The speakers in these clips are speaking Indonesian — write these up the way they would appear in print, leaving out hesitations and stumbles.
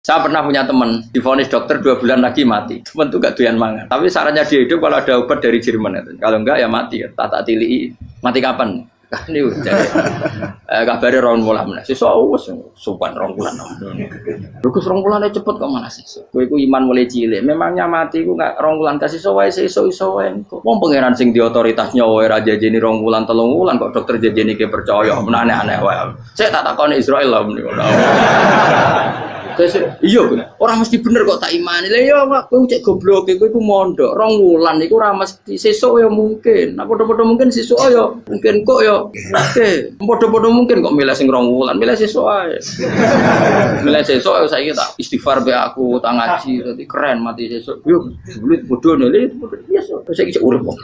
Saya pernah punya teman, divonis dokter 2 bulan lagi mati. Teman itu gak doyan mangan. Tapi sarannya dia hidup kalau ada obat dari Jerman itu. Kalau enggak ya mati. Tak tili. Mati kapan? Ini jadi kabare 2 bulan. Sesuk wis sopan 2 bulan. Bagus 2 bulan cepet kok mana sih? Kowe iku iman mulai cilik. Memangnya mati iku gak 2 bulan kasih wae iso wae. Wong pangeran sing di otoritas nyawa ora jajeni 2 bulan 3 bulan kok dokter jajeni ke percaya. Aneh-aneh wae. Saya tak takoni Israel lah meniku. Iya, orang mesti bener kok tak imani. Lah ya kowe cek goblok kowe iku mondok 2 wulan iku ora mesti sesuk ya mungkin. Nah padha-padha mungkin sesuk ya mungkin kok ya oke. Padha-padha mungkin kok milih sing 2 wulan, milih sesuk ae. Milih sesuk ya saiki tak istighfar be aku, tak ngaji dadi keren mati sesuk. Yo sulit bodho nele biasa saiki cek urip kok.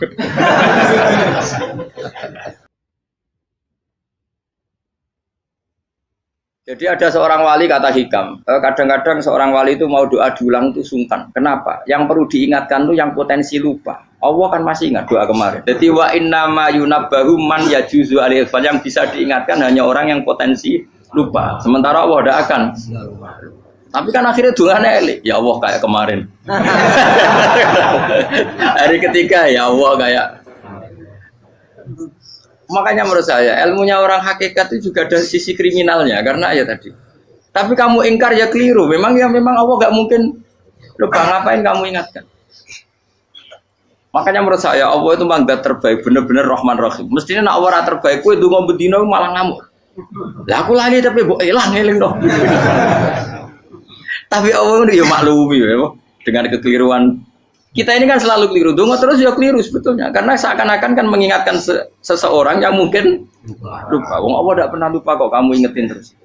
Jadi ada seorang wali kata Hikam, kadang-kadang seorang wali itu mau doa diulang itu sungkan. Kenapa? Yang perlu diingatkan itu yang potensi lupa. Allah kan masih ingat doa kemarin. Jadi wa innama yunabbahu man yajuzu alil fal, yang bisa diingatkan hanya orang yang potensi lupa. Sementara Allah tidak akan. Tapi kan akhirnya doanya elik. Ya Allah kayak kemarin. Hari ketiga ya Allah kayak. Makanya menurut saya ilmunya orang hakikat itu juga ada sisi kriminalnya karena ya tadi. Tapi kamu ingkar ya keliru. Memang Allah gak mungkin lupa, ngapain kamu ingatkan. Makanya menurut saya Allah itu memang zat terbaik, bener-bener Rahman Rahim. Mestinya nak Allah terbaik, kowe ndonga bedino malah ngamuk. Lah aku lali tapi mbok eling dong. Tapi Allah itu ya maklumi ya dengan kekeliruan. Kita ini kan selalu keliru, donga terus ya keliru sebetulnya, karena seakan-akan kan mengingatkan seseorang yang mungkin lupa. Wong Allah tidak pernah lupa kok, kamu ingetin terus.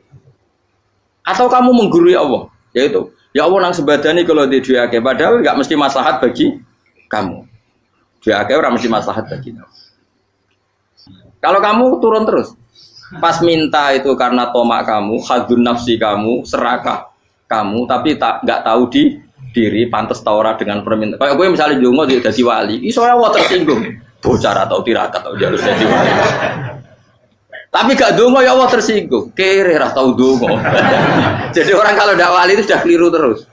Atau kamu menggurui Allah, yaitu ya Allah nang sebadani kalau di duake, padahal nggak mesti maslahat bagi kamu. Duake orang mesti maslahat bagi kamu. Kalau kamu turun terus, pas minta itu karena tomak kamu, hadun nafsi kamu, serakah kamu, tapi nggak tahu diri pantas taura dengan permintaan. Kayak gue misalnya jongo jadi wali, iso Allah tersinggung. Bocah atau tirakat atau jalur jadi wali. Tapi gak dongo ya Allah tersinggung. Kere ra tau dongo. Jadi orang kalau ndak wali itu sudah keliru terus.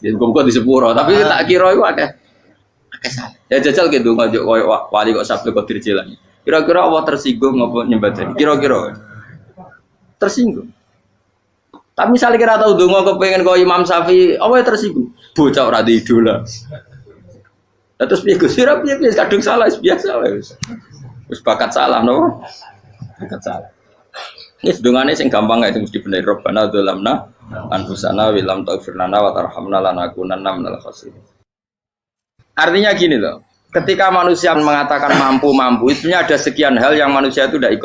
Jadi kok di sepuro, tapi tak kira itu akeh salah. Ya jajal ke dongo koyo wali kok sabtu kok dirjelan. Kira-kira Allah tersinggung ngopo nyembadani? Kira-kira tersinggung. Tapi misalnya kira tahu dongo kepengen kau Imam Syafi'i, apa yang tersinggung? Bocah ora di idola. Terus piye Gus? Piye kadung salah biasa wis. Wis bakat salah no. Bakat salah. Ini sedungane sing gampang ae mesti bener Rabbana dzalamna anfusana wa lam taghfir lana wa tarhamna lanakunanna minal khasirin. Artinya gini loh. Ketika manusia mengatakan mampu, itu ada sekian hal yang manusia itu tidak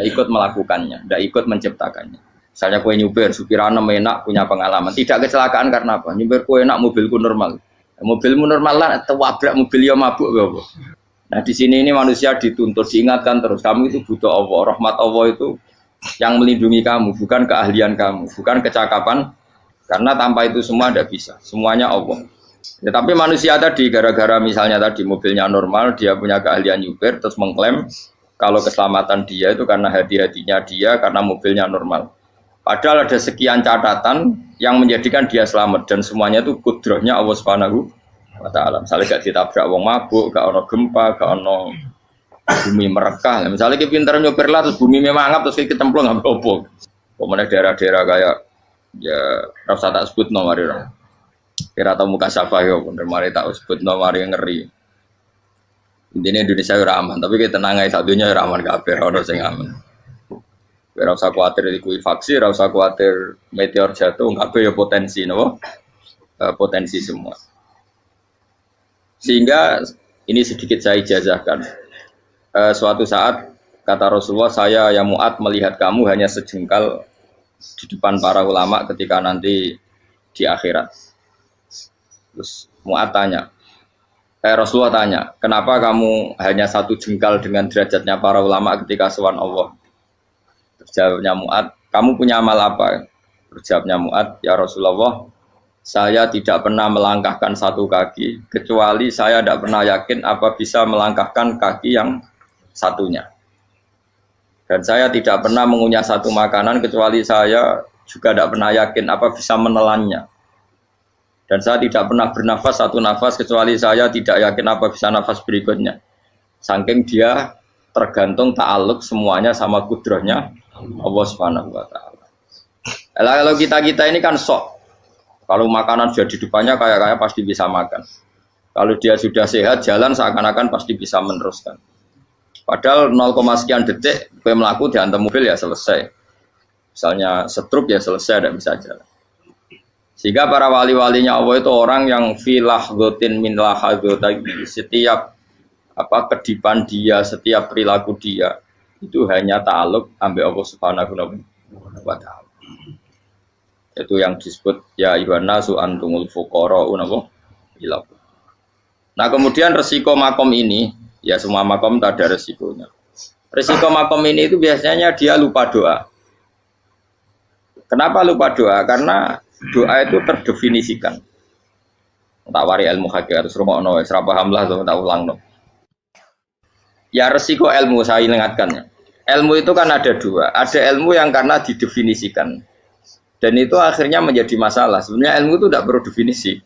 ikut melakukannya, tidak ikut menciptakannya. Misalnya kue nyupir, supirana enak, punya pengalaman. Tidak kecelakaan karena apa? Nyupir kue enak, mobilku normal. Mobilmu normal lah, tewabrak mobil yang mabuk. Nah di sini ini manusia dituntut, diingatkan terus. Kamu itu butuh Allah, rahmat Allah itu yang melindungi kamu, bukan keahlian kamu, bukan kecakapan. Karena tanpa itu semua tidak bisa, semuanya Allah. Ya, tapi manusia tadi, gara-gara misalnya tadi mobilnya normal, dia punya keahlian nyupir, terus mengklaim kalau keselamatan dia itu karena hati-hatinya dia, karena mobilnya normal. Padahal ada sekian catatan yang menjadikan dia selamat dan semuanya itu kudrahnya Allah Subhanahu wa taala. Misalnya gak ditabrak wong mabuk, gak ono gempa, gak ono bumi merekah. Misalnya kita pintar nyopir lah terus bumi mangap terus kita templung nggak apa-apa. Kemudian daerah-daerah kayak ya rasa tak sebut nomor itu. Kira tahu muka siapa ya, bener mari tak sebut nomor yang ngeri. Intinya Indonesia aman, tapi kita tenang aja satunya aman kabeh ono sing aman. Ora usah kuwatir likuifaksi, ora usah kuwatir meteor jatuh, kabeh ya potensi napa? Potensi semua. Sehingga ini sedikit saya ijazahkan. Suatu saat kata Rasulullah, saya yang Mu'ad melihat kamu hanya sejengkal di depan para ulama ketika nanti di akhirat. Terus Mu'ad tanya, Rasulullah tanya, kenapa kamu hanya 1 jengkal dengan derajatnya para ulama ketika sowan Allah? Jawabnya Mu'ad, kamu punya amal apa? Jawabnya Mu'ad, ya Rasulullah, saya tidak pernah melangkahkan 1 kaki, kecuali saya tidak pernah yakin apa bisa melangkahkan kaki yang satunya. Dan saya tidak pernah mengunyah 1 makanan, kecuali saya juga tidak pernah yakin apa bisa menelannya. Dan saya tidak pernah bernafas satu nafas kecuali saya tidak yakin apa bisa nafas berikutnya. Saking dia tergantung ta'aluk semuanya sama kudrahnya Allah Subhanahu wa taala. Kalau kita ini kan sok. Kalau makanan sudah di depannya kayak pasti bisa makan. Kalau dia sudah sehat jalan seakan-akan pasti bisa meneruskan. Padahal 0, sekian detik gue melaku dihantam mobil ya selesai. Misalnya stroke ya selesai tidak bisa jalan. Sehingga para wali-walinya Allah itu orang yang filah gotin min lahadotay, setiap kedipan dia, setiap perilaku dia itu hanya ta'aluk ambil Allah Subhanahu wa taala. Itu yang disebut ya ayyuhannasu antumul fuqara unapa ila. Nah, kemudian resiko makom ini, ya semua makom tak ada resikonya. Resiko makom ini itu biasanya dia lupa doa. Kenapa lupa doa? Karena doa itu terdefinisikan. Tak wari ilmu hakikat harus rumokno wis ra paham lah tak ulangno. Ya resiko ilmu saya ingatkannya. Ilmu itu kan ada dua. Ada ilmu yang karena didefinisikan. Dan itu akhirnya menjadi masalah. Sebenarnya ilmu itu tidak perlu definisi.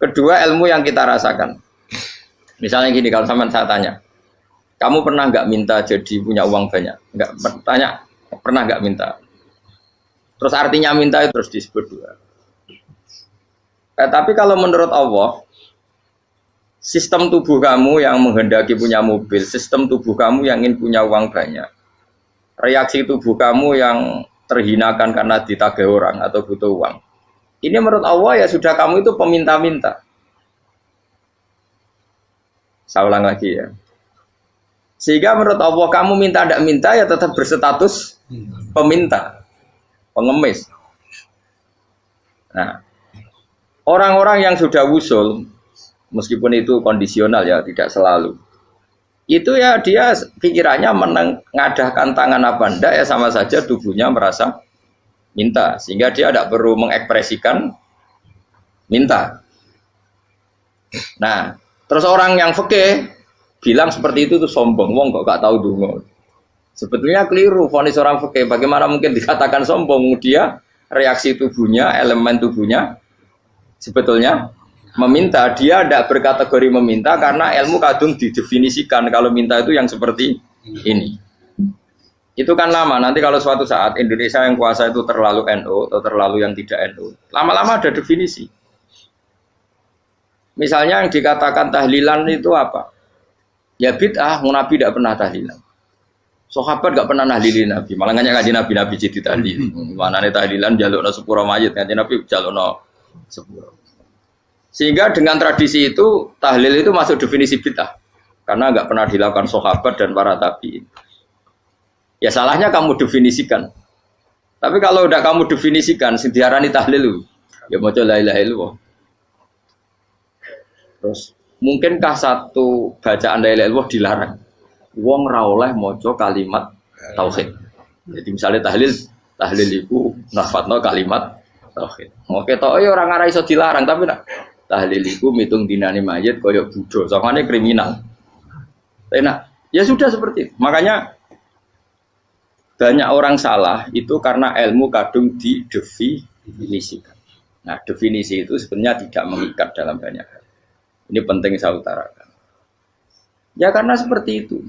Kedua ilmu yang kita rasakan. Misalnya gini, kalau sama saya tanya, kamu pernah nggak minta jadi punya uang banyak? Nggak tanya, pernah nggak minta? Terus artinya minta itu terus disebut dua. Tapi kalau menurut Allah, sistem tubuh kamu yang menghendaki punya mobil, sistem tubuh kamu yang ingin punya uang banyak, reaksi tubuh kamu yang terhinakan karena ditagih orang atau butuh uang, ini menurut Allah ya sudah kamu itu peminta-minta. Saya ulang lagi ya. Sehingga menurut Allah kamu minta tidak minta ya tetap berstatus peminta, pengemis. Nah, orang-orang yang sudah wusul, meskipun itu kondisional ya, tidak selalu. Itu ya dia pikirannya mengadahkan tangan apa enggak ya sama saja tubuhnya merasa minta. Sehingga dia tidak perlu mengekspresikan minta. Nah, terus orang yang fikih bilang seperti itu tuh sombong. Wong kok gak tahu dungo. Sebetulnya keliru vonis orang fikih. Bagaimana mungkin dikatakan sombong? Dia reaksi tubuhnya, elemen tubuhnya sebetulnya meminta. Dia tidak berkategori meminta karena ilmu kadung didefinisikan kalau minta itu yang seperti ini. Itu kan lama. Nanti kalau suatu saat Indonesia yang kuasa itu terlalu NU atau terlalu yang tidak NU, lama-lama ada definisi. Misalnya yang dikatakan tahlilan itu apa? Ya bid'ah, Nabi tidak pernah tahlilan. Sahabat tidak pernah nahlilin Nabi. Malah nggak ngaji Nabi jadi tahlil. Mana nih tahlilan jalukno sepuro mayit, ngaji Nabi jalukno sepuro. Sehingga dengan tradisi itu tahlil itu masuk definisi bid'ah karena nggak pernah dilakukan sahabat dan para tabi'in. Ya salahnya kamu definisikan. Tapi kalau udah kamu definisikan, diarani tahlil, ya mau la ilaha illallah. Terus mungkinkah satu bacaan la ilaha illallah dilarang? Wong ra oleh maca kalimat tauhid. Jadi misalnya tahlil itu nafadno kalimat tauhid. Mau ketok ya orang ora iso dilarang tapi nak tahlil itu mitung dinane mayit koyok budo, soalnya kriminal. Enak, ya sudah seperti itu. Makanya banyak orang salah itu karena ilmu kadung didefinisikan. Nah, definisi itu sebenarnya tidak mengikat dalam banyak hal. Ini penting saya utarakan. Ya karena seperti itu.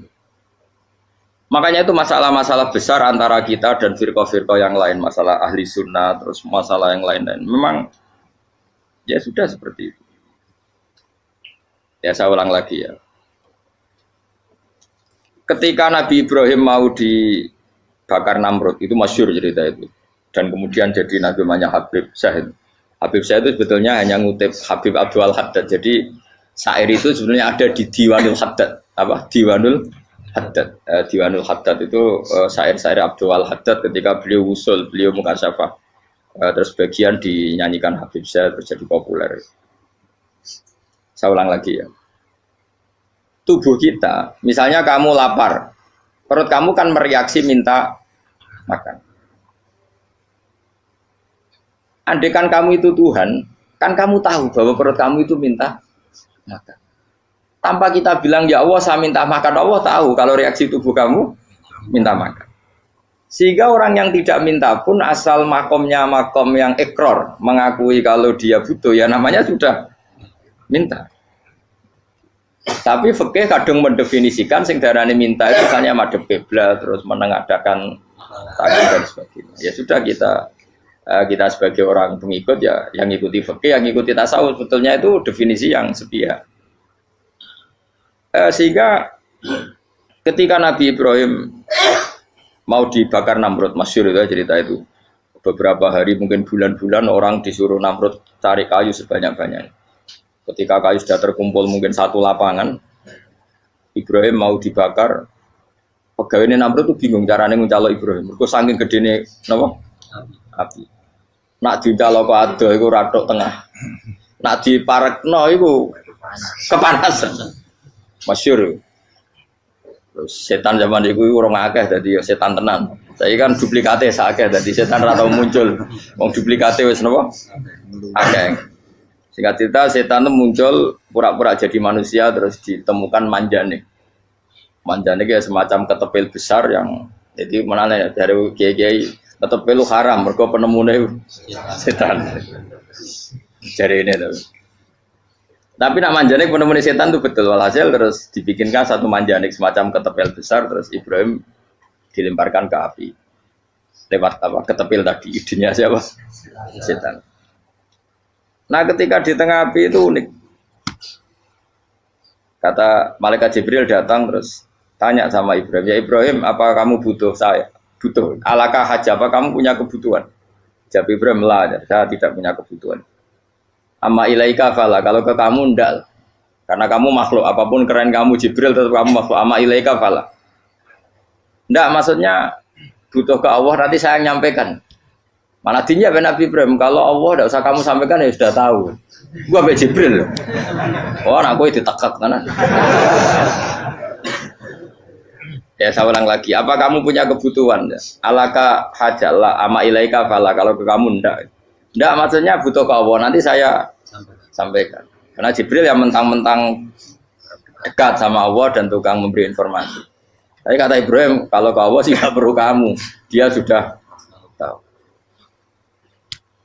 Makanya itu masalah-masalah besar antara kita dan firqah-firqah yang lain, masalah ahli sunnah, terus masalah yang lain-lain. Memang ya sudah seperti itu. Ya saya ulang lagi ya. Ketika Nabi Ibrahim mau dibakar Namrud, itu masyhur cerita itu. Dan kemudian jadi Nabi namanya Habib Syahid. Habib Syahid itu sebetulnya hanya ngutip Habib Abdul Haddad. Jadi syair itu sebenarnya ada di Diwanul Haddad. Apa? Diwanul Haddad. Diwanul Haddad itu syair-syair Abdul Haddad ketika beliau usul, beliau mukasyafah. Terus bagian dinyanyikan Habib Syahid terjadi populer. Saya ulang lagi ya. Tubuh kita, misalnya kamu lapar, perut kamu kan mereaksi minta makan. Andaikan kamu itu Tuhan, kan kamu tahu bahwa perut kamu itu minta makan. Tanpa kita bilang ya Allah saya minta makan, Allah tahu kalau reaksi tubuh kamu minta makan. Sehingga orang yang tidak minta pun asal makomnya makom yang ikror, mengakui kalau dia butuh, ya namanya sudah minta. Tapi fikih kadang mendefinisikan sing darane minta itu misalnya madhep kiblat, terus menengadakan tangan dan sebagainya. Ya sudah kita sebagai orang pengikut ya yang ikuti fikih, yang ikuti tasawuf, sebetulnya itu definisi yang sepihak. Sehingga ketika Nabi Ibrahim mau dibakar Namrud, masyhur itu cerita itu. Beberapa hari mungkin bulan-bulan orang disuruh Namrud cari kayu sebanyak-banyaknya. Ketika kayu sudah terkumpul mungkin satu lapangan, Ibrahim mau dibakar. Pegawainya Namrud itu bingung caranya nguncalo Ibrahim. Mergo saking gedene napa? Api. Nak dincalo kok ado iku ratok tengah. Nak diparekno iku kepanasan. Masyhur. Setan zaman itu orang akeh dadi setan tenan. Saya kan duplikate sakeh dadi setan ra tau muncul. Wong duplikate wis napa? Akeh. Singkat cerita setan itu muncul pura-pura jadi manusia terus ditemukan manjane. Manjane itu semacam ketepil besar yang jadi menane dari kiai-kiai ketepil lu haram mergo penemune setan. Jare ini tuh. Tapi nak manjanik penemuan setan itu betul, walhasil terus dibikinkan satu manjanik semacam ketepil besar terus Ibrahim dilemparkan ke api lewat apa ketepil tadi, idenya siapa? Setan. Nah ketika di tengah api itu unik, kata malaikat Jibril datang terus tanya sama Ibrahim, ya Ibrahim apa kamu butuh saya? Butuh, alakah haja apa kamu punya kebutuhan? Jawab Ibrahim lah, saya tidak punya kebutuhan. Amma ilaika fala, kalau ke kamu ndak, karena kamu makhluk, apapun keren kamu Jibril tetap kamu makhluk. Amma ilaika fala, ndak maksudnya butuh ke Allah nanti saya nyampaikan. Mana dinya Nabi Ibrahim, kalau Allah ndak usah kamu sampaikan ya sudah tahu. Gua be Jibril, oh aku itu ditekak kan? Ya saya ulang lagi, apa kamu punya kebutuhan? Alaka hajalah, amma ilaika fala, kalau ke kamu ndak. Ndak maksudnya butuh ke Allah, nanti saya sampaikan. Karena Jibril yang mentang-mentang dekat sama Allah dan tukang memberi informasi. Tapi kata Ibrahim, kalau ke Allah sih tidak perlu kamu, dia sudah tahu.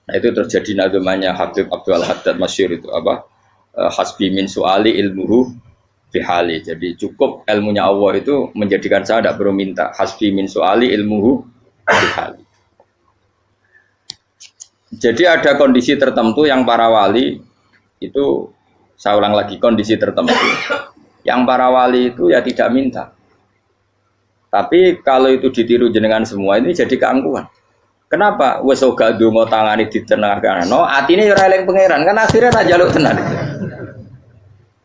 Nah itu terjadi nazamanya Habib Abdul Haddad masyhur itu apa? Hasbi min su'ali ilmuhu bihali. Jadi cukup ilmunya Allah itu menjadikan saya tidak perlu minta. Hasbi min su'ali ilmuhu bihali. Jadi ada kondisi tertentu yang para wali itu, saya ulang lagi, kondisi tertentu yang para wali itu ya tidak minta. Tapi kalau itu ditiru jenengan semua ini jadi keangkuhan. Kenapa? Wes ora ndonga tangane ditenangno, atine ora eling pangeran, kan akhirnya tak jaluk tenan.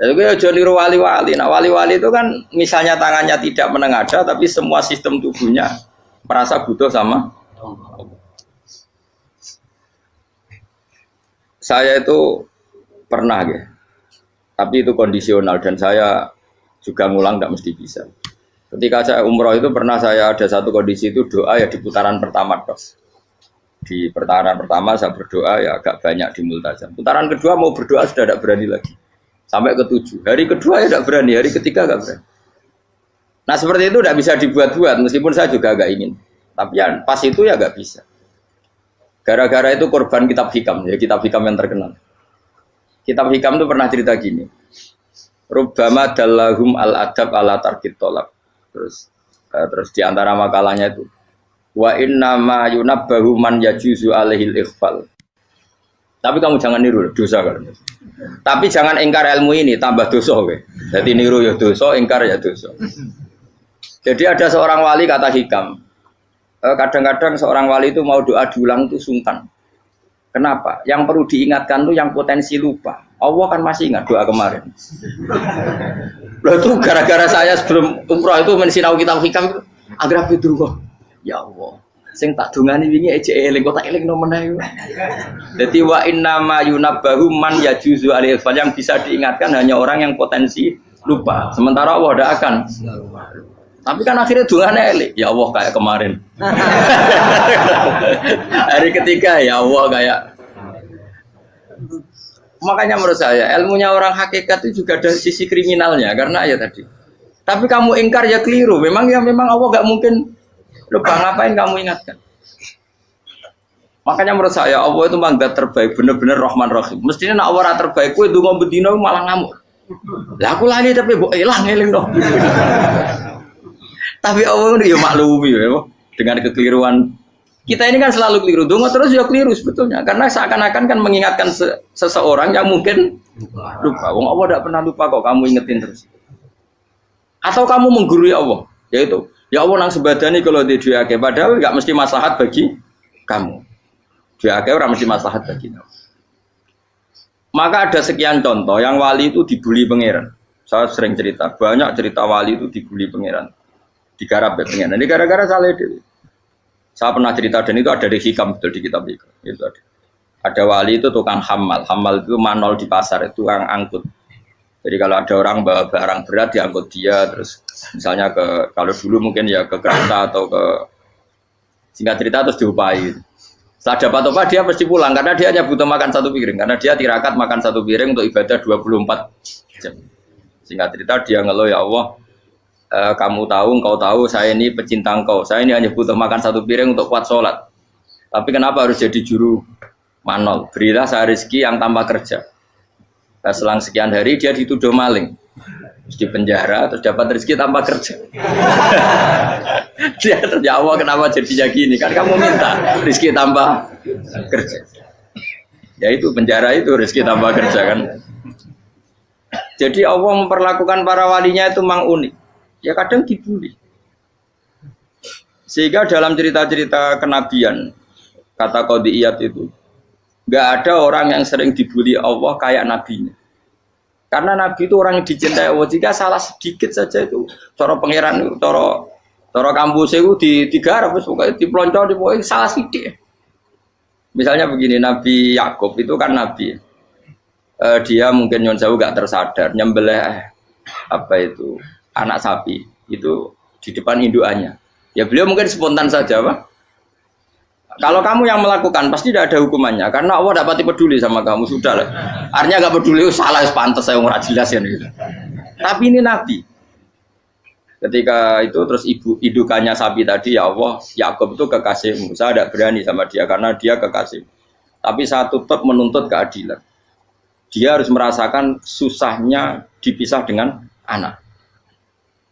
Jadi gue aja niru wali-wali. Nah wali-wali itu kan misalnya tangannya tidak menengadah tapi semua sistem tubuhnya merasa butuh sama Allah. Saya itu pernah ya, tapi itu kondisional dan saya juga ngulang tidak mesti bisa. Ketika saya umroh itu pernah saya ada satu kondisi itu doa ya di putaran pertama dok. Di putaran pertama saya berdoa ya agak banyak di multazam. Putaran kedua mau berdoa sudah tidak berani lagi. Sampai ke-7. Hari kedua ya tidak berani, hari ketiga tidak berani. Nah seperti itu tidak bisa dibuat-buat meskipun saya juga agak ingin. Tapi ya pas itu ya nggak bisa. Gara-gara itu korban kitab hikam, ya kitab hikam yang terkenal. Kitab hikam itu pernah cerita gini. Rubbama dallahum al-adab ala tarkit tolab. Terus di antara makalahnya itu wa inna ma yunabbahu man yajuzu alaihil ikhfal. Tapi kamu jangan niru dosa kan. Tapi jangan ingkar ilmu ini tambah dosa we. Jadi niru ya dosa, ingkar ya dosa. Jadi ada seorang wali kata hikam. Kadang-kadang seorang wali itu mau doa diulang itu sungkan. Kenapa? Yang perlu diingatkan tuh yang potensi lupa. Allah kan masih ingat doa kemarin. Loh itu gara-gara saya sebelum umroh itu mensinau kitab hikam agar itu kok. Ya Allah, sing tak dungani wingi ejek eling kok tak eling no meneh. Dadi wa inna ma yunabbahu man yajuzu alaihi yang bisa diingatkan hanya orang yang potensi lupa. Sementara Allah tidak akan. Tapi kan akhirnya dungane elik. Ya Allah kayak kemarin. Hari ketiga ya Allah kayak. Makanya menurut saya ilmunya orang hakikat itu juga ada sisi kriminalnya karena ya tadi. Tapi kamu ingkar ya keliru. Memang Allah nggak mungkin Lupa ngapain kamu ingatkan? Makanya menurut saya Allah itu manggat terbaik, bener-bener Rahman Rahim. Mestinya nak Allah terbaik, kue dungo bedino malah ngamuk. Lah aku lali tapi mbok eling dong. Tapi Allah itu ya maklumi ya, dengan kekeliruan. Kita ini kan selalu keliru, dungo terus ya keliru sebetulnya. Karena seakan-akan kan mengingatkan seseorang yang mungkin lupa. Wong Allah tidak pernah lupa kok, kamu ingetin terus. Atau kamu menggurui Allah, yaitu ya Allah nang sebadani kalau di duake, padahal nggak mesti maslahat bagi kamu. Duake orang mesti maslahat bagi kamu. Maka ada sekian contoh yang wali itu dibully pangeran. Saya sering cerita, banyak cerita wali itu dibully pangeran, digarap pangeran. Ini gara-gara salah itu. Saya pernah cerita dan itu ada di hikam betul di kitab itu. Itu ada wali itu tukang hamal itu manol di pasar itu tukang angkut. Jadi kalau ada orang bawa barang berat diangkut dia, terus misalnya kalau dulu mungkin ya ke kereta atau ke singkat cerita terus diupahi. Setelah dapat apa dia pasti pulang karena dia hanya butuh makan satu piring karena dia tirakat makan satu piring untuk ibadah 24 jam. Singkat cerita dia ngeluh ya Allah, kamu tahu, engkau tahu saya ini pecinta engkau, saya ini hanya butuh makan satu piring untuk kuat sholat. Tapi kenapa harus jadi juru manol? Berilah saya rezeki yang tanpa kerja. Nah, selang sekian hari dia dituduh maling, terus di penjara, terus dapat rezeki tanpa kerja. Dia ya Allah kenapa jadinya gini? Kan kamu minta rezeki tanpa kerja. Ya itu penjara itu rezeki tanpa kerja kan. Jadi Allah memperlakukan para walinya itu memang unik. Ya kadang dibully. Sehingga dalam cerita-cerita kenabian, kata Qadiyat itu, nggak ada orang yang sering dibully Allah kayak nabinya. Karena nabi itu orang yang dicintai Allah. Jika salah sedikit saja itu, cara pangeran itu, cara kampus itu digarap, pokoknya dipelonco, pokoknya salah sedikit. Misalnya begini, Nabi Yakub itu kan nabi. Dia mungkin nyon jauh nggak tersadar, nyembelih apa itu anak sapi itu di depan indukannya. Ya beliau mungkin spontan saja, Pak. Kalau kamu yang melakukan pasti tidak ada hukumannya karena Allah tidak pati peduli sama kamu sudah lah. Artinya nggak peduli salah pantas saya nggak jelas ya gitu. Tapi ini Nabi. Ketika itu terus indukannya sapi tadi ya Allah, Yakub itu kekasihmu. Saya tidak berani sama dia karena dia kekasih. Tapi saya tetap menuntut keadilan. Dia harus merasakan susahnya dipisah dengan anak.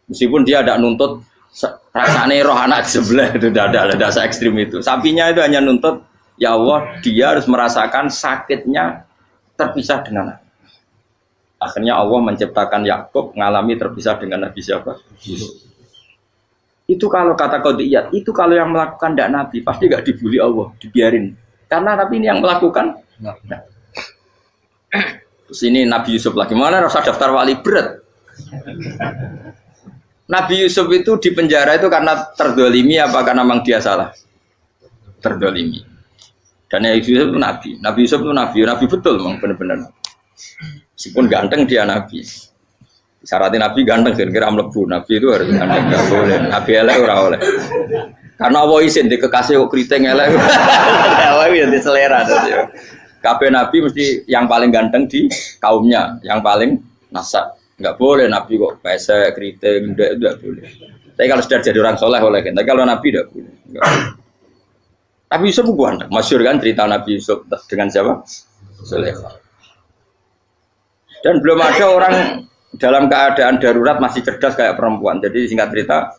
Meskipun dia tidak nuntut rasanya roh anak di sebelah itu tidak ada se-ekstrim itu. Sapinya itu hanya nuntut ya Allah dia harus merasakan sakitnya terpisah dengan anak. Akhirnya Allah menciptakan Yakub mengalami terpisah dengan Nabi siapa? Yusuf. Itu kalau kata Qadiyat, itu kalau yang melakukan tidak Nabi pasti nggak dibully Allah, dibiarin. Karena tapi ini yang melakukan. Nah. Terus ini Nabi Yusuf lagi mana rasa daftar wali berat. Nabi Yusuf itu di penjara itu karena terdolimi apa karena memang dia salah? Terdolimi. Dan Nabi Yusuf itu Nabi. Nabi Yusuf itu Nabi betul memang benar-benar. Meskipun ganteng dia Nabi. Syaratnya Nabi ganteng kira-kira mlebu. Nabi itu harus ganteng, nggak boleh. Nabi elek ora oleh. Karena Allah izin di kekasih kok kriting elek. Allah ya di selera tadi. Kabeh Nabi mesti yang paling ganteng di kaumnya, yang paling nasab. Enggak boleh Nabi kok pesek, kriting, enggak boleh. Tapi kalau sudah jadi orang soleh boleh kan. Tapi kalau Nabi enggak boleh. Tapi Yusuf bukan, masyhur kan cerita Nabi Yusuf dengan siapa? Zulaikha. Dan belum ada orang dalam keadaan darurat masih cerdas kayak perempuan. Jadi singkat cerita,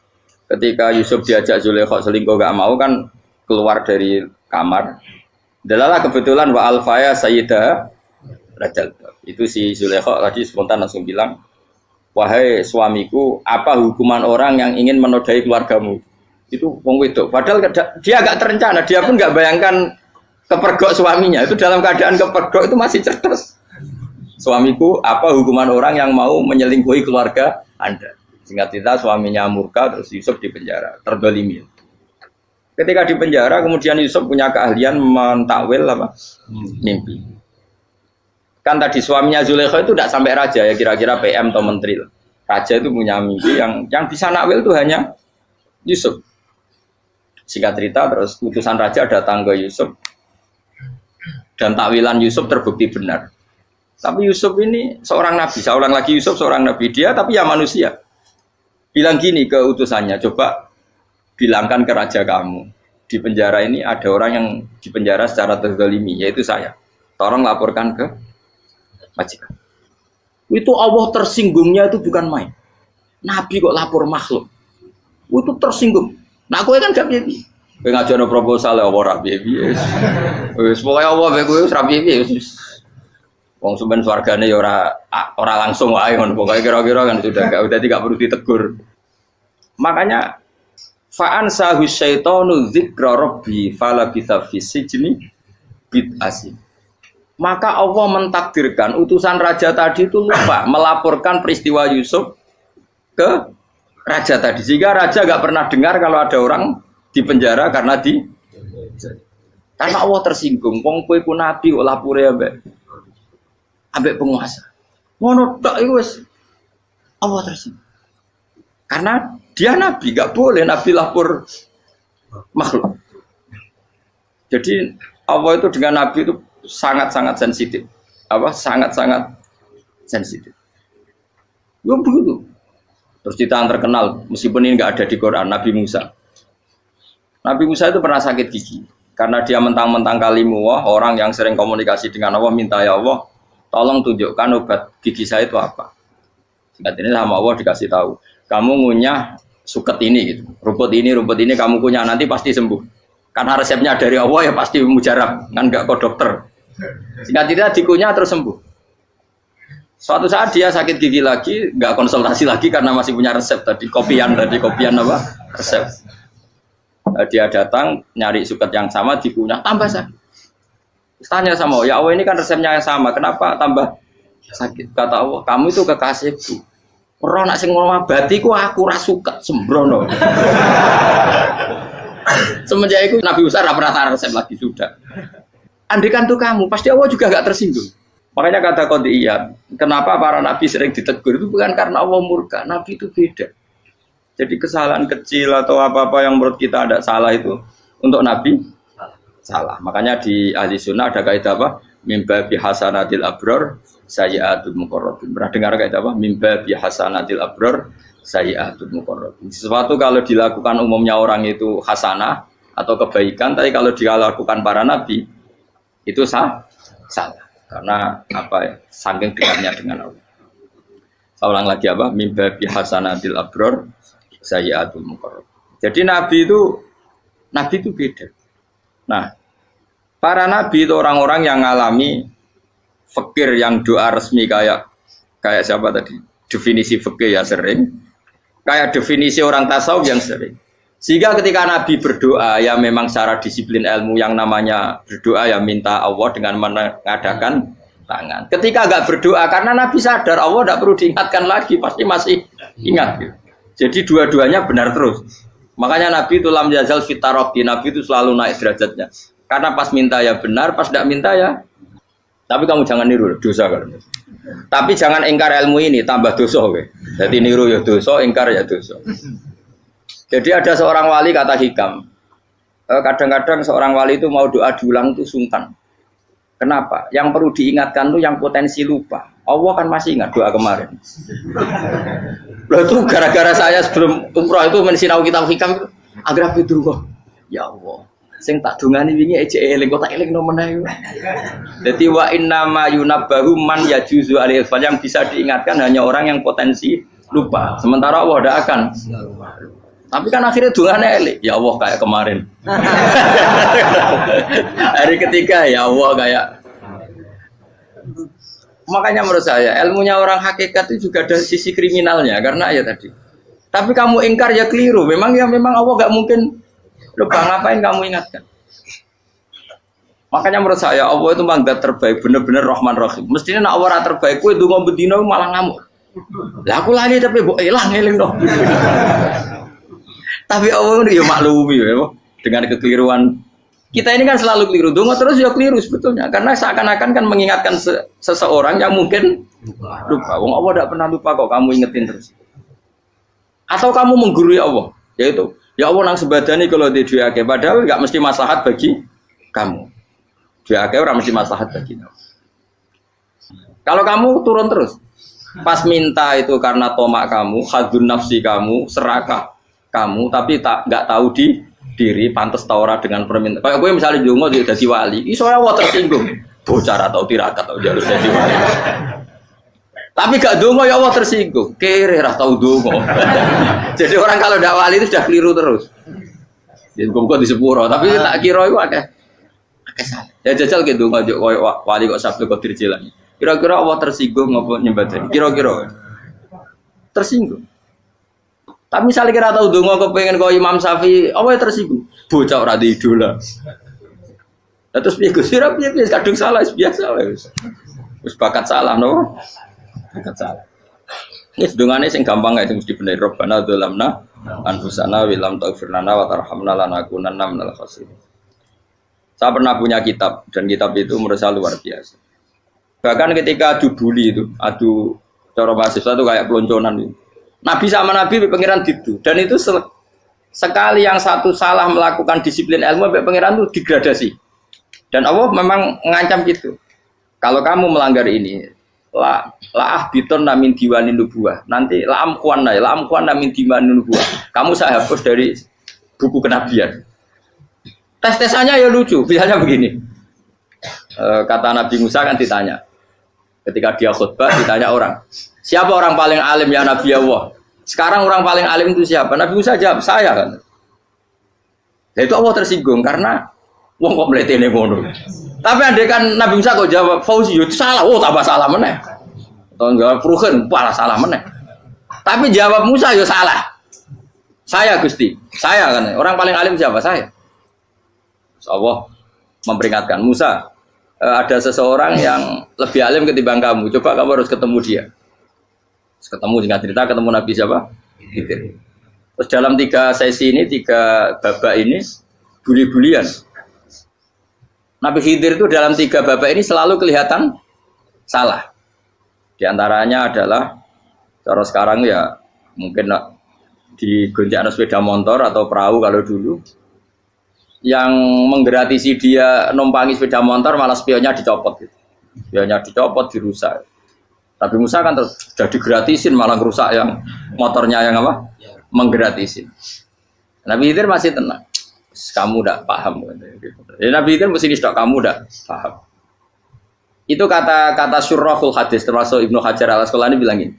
ketika Yusuf diajak Zulaikha selingkuh enggak mau kan keluar dari kamar. Dalalah kebetulan wa alfaya sayyidah rajal. Itu si Zulaikha tadi spontan langsung bilang, wahai suamiku, apa hukuman orang yang ingin menodai keluargamu? Itu wong wedok. Padahal dia agak terencana, dia pun nggak bayangkan kepergok suaminya. Itu dalam keadaan kepergok itu masih cerdas. Suamiku, apa hukuman orang yang mau menyelingkuhi keluarga Anda? Singkat cerita suaminya murka, terus Yusuf di penjara, terdolimi. Ketika di penjara, kemudian Yusuf punya keahlian mentakwil apa? Mimpi. Kan tadi suaminya Zulaikha itu tidak sampai raja ya, kira-kira PM atau menteri. Raja itu punya mimpi yang bisa nakwil itu hanya Yusuf. Singkat cerita terus utusan raja datang ke Yusuf dan takwilan Yusuf terbukti benar. Tapi Yusuf ini seorang nabi, saya ulang lagi Yusuf seorang nabi dia tapi ya manusia. Bilang gini ke utusannya, coba bilangkan ke raja kamu, di penjara ini ada orang yang dipenjara secara terzalimi, yaitu saya. Tolong laporkan ke majikan. Itu Allah tersinggungnya itu bukan main. Nabi kok lapor makhluk. Itu tersinggung. Nah, kowe kan gak piye-piye. Kowe ngajono proposal ya ora piye-piye. Wis pokoke Allah mek kowe ora piye-piye wis. Wong sampean swargane ya ora langsung wae ngono. Pokoke kira-kira kan sudah dadi gak perlu ditegur. Makanya fa'an sahu syaitanu dzikra rabbi fala bisa fi sijni bid'asin. Maka Allah mentakdirkan utusan raja tadi itu lupa melaporkan peristiwa Yusuf ke raja tadi, sehingga raja gak pernah dengar kalau ada orang di penjara karena Allah tersinggung. Wong kowe ku nabi kok lapore ambek penguasa. Ngono tok iku wis Allah tersinggung. Karena dia nabi, gak boleh nabi lapor makhluk. Jadi Allah itu dengan nabi itu sangat-sangat sensitif. Sangat-sangat sensitif. Ya begitu. Terus cerita terkenal, meskipun ini nggak ada di Quran, Nabi Musa. Nabi Musa itu pernah sakit gigi karena dia mentang-mentang kalimullah, orang yang sering komunikasi dengan Allah, minta ya Allah, tolong tunjukkan obat gigi saya itu apa. Singkat ini sama Allah dikasih tahu, kamu ngunyah suket ini, gitu. rumput ini kamu kunyah nanti pasti sembuh. Karena resepnya dari Allah ya pasti mujarab, kan nggak ke dokter. Singkat tidak dikunyah terus sembuh. Suatu saat dia sakit gigi lagi, nggak konsultasi lagi karena masih punya resep tadi, kopian apa? Resep. Dia datang nyari suket yang sama dikunyah, tambah sakit. Tanya sama Allah, ya Allah ini kan resepnya yang sama, kenapa tambah sakit? Kata Allah, kamu itu kekasihku. Orang nak sing ngobati ku aku ra suket sembrono. Semenjak itu Nabi Musa ora pernah resep lagi sudah. Andikan tuh kamu, pasti Allah juga gak tersinggung. Makanya kata Qadiyat, kenapa para nabi sering ditegur itu bukan karena Allah murka, nabi itu beda. Jadi kesalahan kecil atau apa-apa yang menurut kita ada salah itu untuk nabi salah. Makanya di ahli sunnah ada kaidah apa? Mimba bihasanatil abror sayyi'atul muqarrabin. Pernah dengar kaidah apa? Mimba bihasanatil abror sayyi'atul muqarrabin. Sesuatu kalau dilakukan umumnya orang itu hasanah atau kebaikan, tapi kalau dilakukan para nabi itu salah. Karena apa ya? Saking dekatnya dengan Allah. Saya ulang lagi apa? Mimba bihasanatil abror sayyi'atul muqarrab. Jadi nabi itu beda. Nah, para nabi itu orang-orang yang ngalami fikir yang doa resmi kayak siapa tadi? Definisi fikir ya sering. Kayak definisi orang tasawuf yang sering. Sehingga ketika Nabi berdoa, ya memang secara disiplin ilmu yang namanya berdoa ya minta Allah dengan mengadakan tangan. Ketika enggak berdoa, karena Nabi sadar Allah tidak perlu diingatkan lagi, pasti masih ingat. Gitu. Jadi dua-duanya benar terus. Makanya Nabi itu lam yazal fitaroki, Nabi itu selalu naik derajatnya. Karena pas minta ya benar, pas tidak minta ya. Tapi kamu jangan niru, dosa kan. Tapi jangan ingkar ilmu ini, tambah dosa. Okay? Jadi niru ya dosa, ingkar ya dosa. Jadi ada seorang wali kata hikam, kadang-kadang seorang wali itu mau doa diulang itu sungkan. Kenapa? Yang perlu diingatkan itu yang potensi lupa. Allah kan masih ingat doa kemarin. Loh itu gara-gara saya sebelum umroh itu mensinau kitab hikam itu agar itu kok. Ya Allah, sing tak dungani wingi ejek eling kok tak eling no meneh. Dadi wa innama yunabbahu man yajuzu alil yang bisa diingatkan hanya orang yang potensi lupa. Sementara Allah tidak akan. Tapi kan akhirnya dungane elik, ya Allah kayak kemarin. Hari ketiga ya Allah kayak. Makanya menurut saya ilmunya orang hakikat itu juga ada sisi kriminalnya karena ya tadi. Tapi kamu ingkar ya keliru. Memang Allah gak mungkin lupa, ngapain kamu ingatkan? Makanya menurut saya Allah itu manggat terbaik, bener-bener Rahman Rahim. Mestinya nak Allah terbaik, kowe ndonga bedino malah ngamuk. Lah aku lali tapi mbok eling dong. Tapi Allah itu ya maklumi ya, dengan kekeliruan. Kita ini kan selalu keliru, dongo terus ya keliru sebetulnya. Karena seakan-akan kan mengingatkan seseorang yang mungkin lupa. Wong Allah tidak pernah lupa kok, kamu ingetin terus. Atau kamu menggurui Allah, yaitu ya Allah nang sebadani kalau di duake, padahal nggak mesti maslahat bagi kamu. Duake orang mesti maslahat bagi kamu. Kalau kamu turun terus, pas minta itu karena tomak kamu, hadun nafsi kamu, serakah. kamu tapi nggak tahu diri pantas ta ora dengan permintaan. Kayak kowe misalnya ndonga dadi wali, iso Allah tersinggung. Bocah atau tirakat atau jalur dadi wali. Tapi gak ndonga ya Allah tersinggung. Kere ra tau ndonga. Jadi orang kalau ndak wali itu sudah keliru terus. Ya kok di sepuro, tapi tak kira iku akeh salah. Ya jajal gitu ndonga koyo wali kok sabtu Qadir Jilani. Kira-kira Allah tersinggung ngopo nyembadani? Kira-kira tersinggung. Tapi misalnya kira tahu dongo kepengen kau Imam Syafi'i, apa yang tersinggung? Bocah ora di idola. Terus piye Gus? Piye kadung salah biasa wis. Wis bakat salah no. Bakat salah. Ini dongane sing gampang ae mesti bener. Rabbana dzalamna anfusana wa lam taghfir lana wa tarhamna lanakunanna minal khasirin. Saya pernah punya kitab dan kitab itu menurut saya luar biasa. Bahkan ketika adu bully itu, adu cara mahasiswa itu kayak pelonconan itu. Nabi sama Nabi pengiran gitu, dan itu sekali yang satu salah melakukan disiplin ilmu, pengiran itu degradasi. Dan Allah memang mengancam gitu. Kalau kamu melanggar ini, la biton namin diwanin nubuah. Nanti la amkuan namin diwanin nubuah. Kamu saya hapus dari buku kenabian. Tes-tesannya ya lucu, biasanya begini. Kata Nabi Musa kan ditanya, ketika dia khutbah ditanya orang. Siapa orang paling alim ya Nabi Allah? Sekarang orang paling alim itu siapa? Nabi Musa jawab, saya kan. Ya itu Allah tersinggung karena wong kok mletene ngono. Tapi andai kan Nabi Musa kok jawab Fauzi itu salah, oh tambah salah meneh. Atau enggak Pruhen, malah salah meneh. Tapi jawab Musa ya salah. Saya Gusti, saya kan. Orang paling alim siapa? Saya. Allah memperingatkan Musa, ada seseorang yang lebih alim ketimbang kamu. Coba kamu harus ketemu dia. Ketemu singkat cerita ketemu Nabi siapa? Khidir. Terus dalam 3 sesi ini, 3 babak ini buli-bulian. Nabi Khidir itu dalam 3 babak ini selalu kelihatan salah. Di antaranya adalah cara sekarang ya mungkin di gonjak sepeda motor atau perahu kalau dulu yang menggratisi dia numpangi sepeda motor malah spionnya dicopot gitu. Spionnya dicopot, dirusak. Tapi Musa kan sudah digratisin malah merusak yang motornya yang apa? Menggratisin. Nabi Khidir masih tenang. Kamu tidak paham. Ya, Nabi Khidir mesti tidak kamu tidak paham. Itu kata syurrahul hadis termasuk Ibnu Hajar al-Asqalani bilang ini.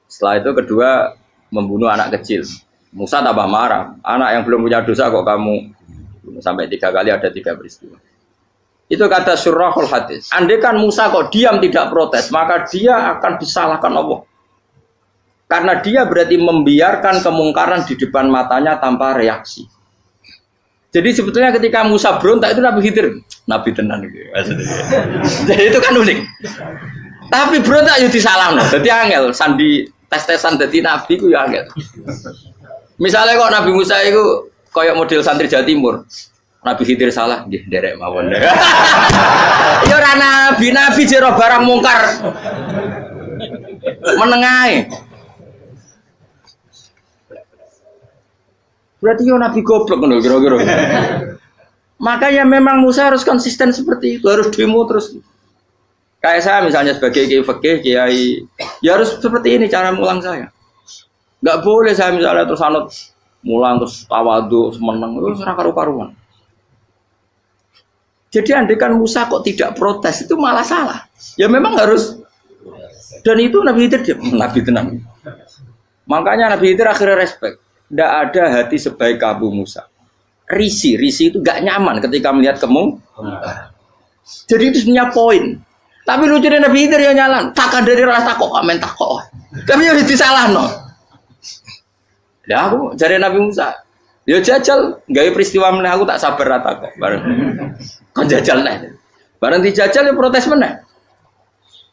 Setelah itu kedua membunuh anak kecil. Musa tambah marah. Anak yang belum punya dosa kok kamu sampai 3 kali ada 3 peristiwa. Itu kata syurrahul hadis. Andai kan Musa kok diam tidak protes, maka dia akan disalahkan Allah. Karena dia berarti membiarkan kemungkaran di depan matanya tanpa reaksi. Jadi sebetulnya ketika Musa berontak itu Nabi Khidir, Nabi tenan gitu. Jadi itu kan unik. Tapi berontak itu disalahno. Jadi angel sandi tes-tesan dadi nabi ku ya angel. Misalnya kok Nabi Musa itu kayak model santri Jawa Timur. Nabi Khidir salah, nggih nderek mawon. Ya ora nabi jero barang mungkar. Menengae. Berarti yo nabi goblok ngono kira-kira. Makanya memang Musa harus konsisten seperti itu, harus demo terus. Kayak saya misalnya sebagai kiai fikih, kiai ya harus seperti ini cara mulang saya. Enggak boleh saya misalnya terus anut mulang terus tawadhu semeneng itu ora karu-karuan. Jadi andekan Musa kok tidak protes itu malah salah. Ya memang harus. Dan itu Nabi Khidir Nabi tenang. Makanya Nabi Khidir akhirnya respect. Tidak ada hati sebaik Abu Musa. Risi itu gak nyaman ketika melihat Jadi itu sebenarnya poin. Tapi lucunya Nabi Khidir yang nyalan. Takkan dari rasa takok, amen takok. Tapi harus disalah no. Ya aku cari Nabi Musa. Ya jajal, gaya peristiwa meneh aku tak sabar rata kok. Bareng. Kon jajal neh. Bareng dijajal ya protes meneh.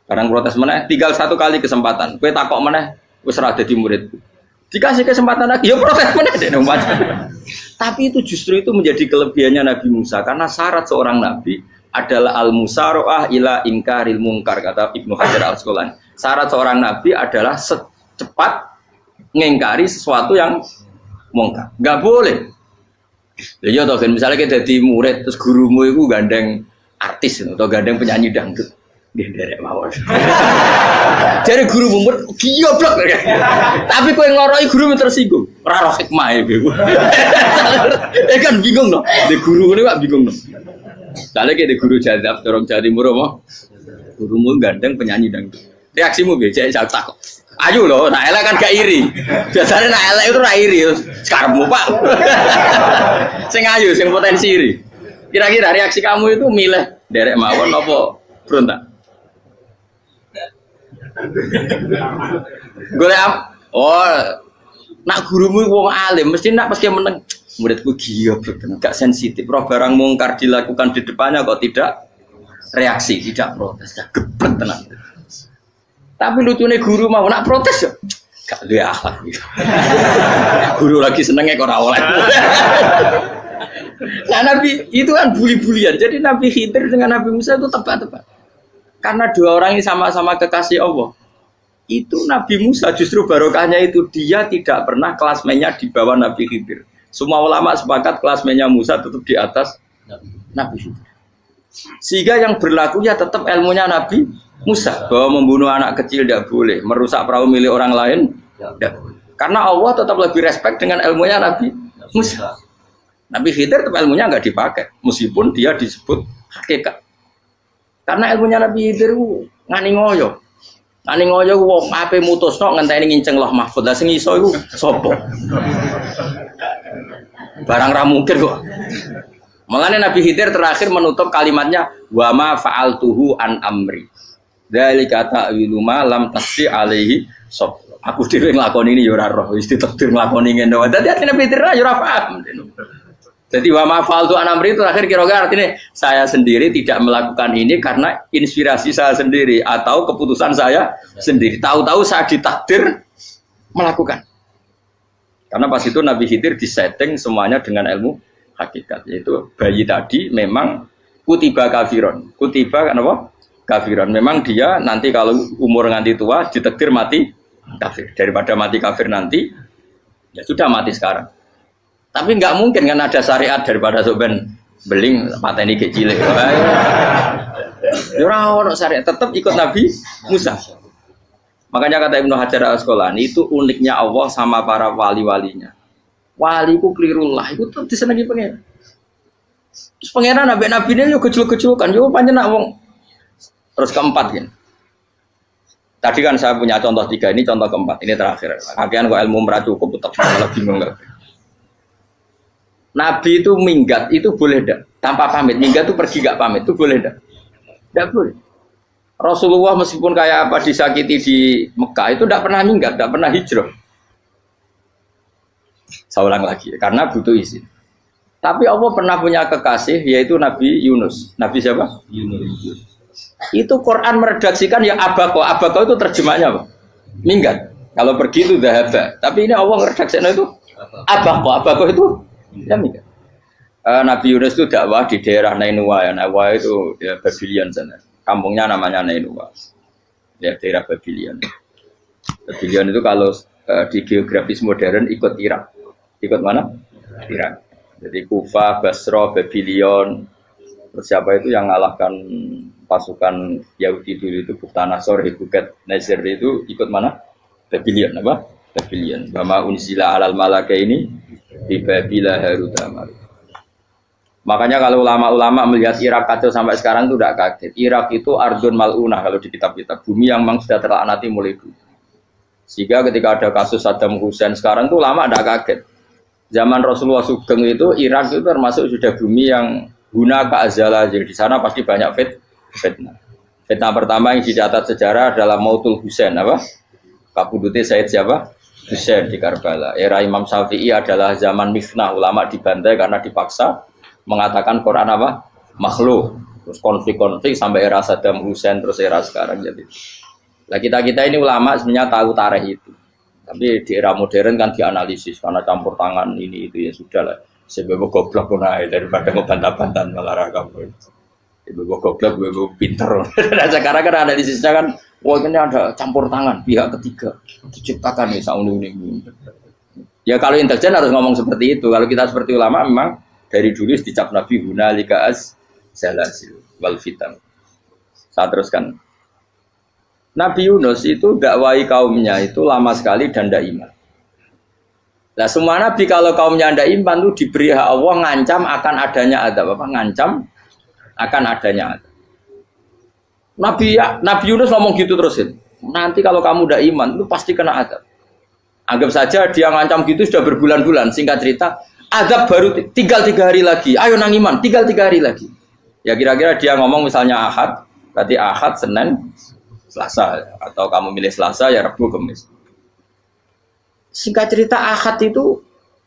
Bareng protes meneh, tinggal 1 kali kesempatan. Kowe takok meneh, wis ora dadi muridku. Dikasih kesempatan lagi, ya protes meneh dek Tapi itu justru itu menjadi kelebihannya Nabi Musa karena syarat seorang nabi adalah al-musara'ah ila inkaril munkar kata Ibnu Hajar al-Asqalani. Syarat seorang nabi adalah secepat mengingkari sesuatu yang mungkar. Enggak boleh. Ya toh kan misalnya kita jadi murid terus gurumu itu gandeng artis atau gandeng penyanyi dangdut. Nggih nderek mawon. Jare guru murid goblok. Tapi kowe ngloroi guru tersinggung. Ora roh hikmah e. Kan bingung loh. Di guru ini Pak bingung loh. Soalnya kayak di guru jadab dorong Jawa Timur apa? Gurumu gandeng penyanyi dangdut. Reaksimu biasa saya takut. Ayo loh, nak elek kan gak iri. Biasanya nak elek itu ra iri. Sekarangmu Pak. Sing ayu, sing potensi iri. Kira-kira reaksi kamu itu milih derek mawon apa berontak? Golek nak gurumu wong alim mesti nak pasti meneng. Muridku giyoblok tenan, gak sensitif. Roh barang mungkar dilakukan di depannya kok tidak reaksi, tidak protes, gak geblek tenan. Tapi lucunya guru mau nak protes ya, gak duwe akhlak. Guru lagi senengnya kok ora oleh. Nah Nabi itu kan bully-bulian. Jadi Nabi Khidir dengan Nabi Musa itu tepat-tepat. Karena dua orang ini sama-sama kekasih Allah. Itu Nabi Musa justru barokahnya itu dia tidak pernah kelasmennya di bawah Nabi Khidir. Semua ulama sepakat kelasmennya Musa tetap di atas Nabi Khidir. Sehingga yang berlaku ya tetap ilmunya Nabi Musa. Bahwa membunuh anak kecil tidak boleh, merusak perahu milik orang lain tidak boleh. Karena Allah tetap lebih respect dengan ilmunya Nabi Musa. Nabi Khidir tetap ilmunya nggak dipakai, meskipun dia disebut hakikat. Karena ilmunya Nabi Khidir ngani ngoyo. Ngani ngoyo wong ape mutusno ngenteni nginceng Lauh Mahfuz. Lah sing iso iku sapa? Barang ra mungkin kok. Makanya Nabi Khidir terakhir menutup kalimatnya wa ma fa'altuhu an amri. Dzalika ta'wilu ma lam tasbi alaihi sab. Aku dhewe nglakoni ini ya ora roh, wis ditakdir nglakoni ngene wae. Dadi Nabi Khidir ya ora paham. Jadi wa ma fa'altu an amri itu terakhir kira-kira artinya saya sendiri tidak melakukan ini karena inspirasi saya sendiri atau keputusan saya sendiri. Tahu-tahu saya ditakdir melakukan. Karena pas itu Nabi Khidir disetting semuanya dengan ilmu hakikat, yaitu bayi tadi memang kutiba kafiron. Kutiba kan apa? Kafiron. Memang dia nanti kalau umur nganti tua ditakdir mati kafir. Daripada mati kafir nanti ya sudah mati sekarang. Tapi nggak mungkin kan ada syariat daripada soben beling pateni kecil. Ya ora ono syariat, tetap ikut Nabi Musa. Makanya kata Ibnu Hajar Al-Asqalani itu uniknya Allah sama para wali-walinya. Waliku klirullah itu tetap disenangi pengen. Terus pengenan nabi-nabi ini yo kecil-kecilkan, yo panjenengan wong. Terus keempat gini. Tadi kan saya punya contoh 3, ini contoh keempat, ini terakhir. Kagian kok ilmu merah cukup tetap malah bingung enggak. Nabi itu minggat itu boleh enggak? Tanpa pamit, minggat itu pergi enggak pamit itu boleh enggak? Enggak boleh. Rasulullah meskipun kayak apa disakiti di Mekah itu tidak pernah minggat, tidak pernah hijrah. Saya ulang lagi, karena butuh izin. Tapi Allah pernah punya kekasih yaitu Nabi Yunus. Nabi siapa? Yunus. Itu Quran meredaksikan yang abako. Abako itu terjemahnya apa? Minggat. Kalau pergi itu dahaba. Tapi ini Allah meredaksikan itu abako. Abako itu ya minggat. Nabi Yunus itu dakwah di daerah Nainua ya. Nainua itu ya, Babylon sana. Kampungnya namanya Nainua. Ya daerah Babylon. Babylon itu kalau di geografis modern ikut Irak. Ikut mana? Irak. Jadi Kufah, Basra, Babylon. Terus siapa itu yang ngalahkan pasukan Yahudi dulu itu Buktanasor, Hebuket, Nazir itu ikut mana? Babylon apa? Babylon. Bama unzila alal malaka ini di Babila Harutama. Makanya kalau ulama-ulama melihat Irak kacau sampai sekarang itu tidak kaget. Irak itu ardun mal'unah kalau di kitab-kitab. Bumi yang memang sudah terlaknati mulai dulu. Sehingga ketika ada kasus Saddam Hussein sekarang itu ulama tidak kaget. Zaman Rasulullah Sugeng itu Irak itu termasuk sudah bumi yang guna keazalah. Jadi di sana pasti banyak fitnah. Fitnah pertama yang dicatat sejarah adalah Mautul Husain apa? Kabudutnya Said siapa? Husain di Karbala. Era Imam Syafi'i adalah zaman mifnah, ulama dibantai karena dipaksa mengatakan Quran apa? Makhluk. Terus konflik-konflik sampai era Saddam Hussein terus era sekarang jadi. Nah kita ini ulama sebenarnya tahu tarikh itu. Tapi di era modern kan dianalisis karena campur tangan ini itu ya sudah lah. Sebab goblok pun daripada ngebantah-bantah malah kamu. Ibu goblok, ibu pinter. Nah, sekarang kan analisisnya kan, wah ini ada campur tangan pihak ketiga diciptakan nih sauni ini. Ya kalau intelijen harus ngomong seperti itu. Kalau kita seperti ulama memang dari dulu dicap Nabi hunalika az-zalasil wal fitan. Saya teruskan. Nabi Yunus itu dakwai kaumnya itu lama sekali dan tidak iman. Nah semua nabi kalau kaumnya anda iman tuh diberi hak Allah ngancam akan adanya adab apa? Ngancam akan adanya adab. Nabi Yunus ngomong gitu terusin. Nanti kalau kamu udah iman itu pasti kena adab. Anggap saja dia ngancam gitu sudah berbulan-bulan. Singkat cerita, adab baru tinggal 3 hari lagi. Ayo nang iman, tinggal 3 hari lagi. Ya kira-kira dia ngomong misalnya Ahad, berarti Ahad, Senin, Selasa. Atau kamu milih Selasa ya Rabu, Kamis. Singkat cerita Ahad itu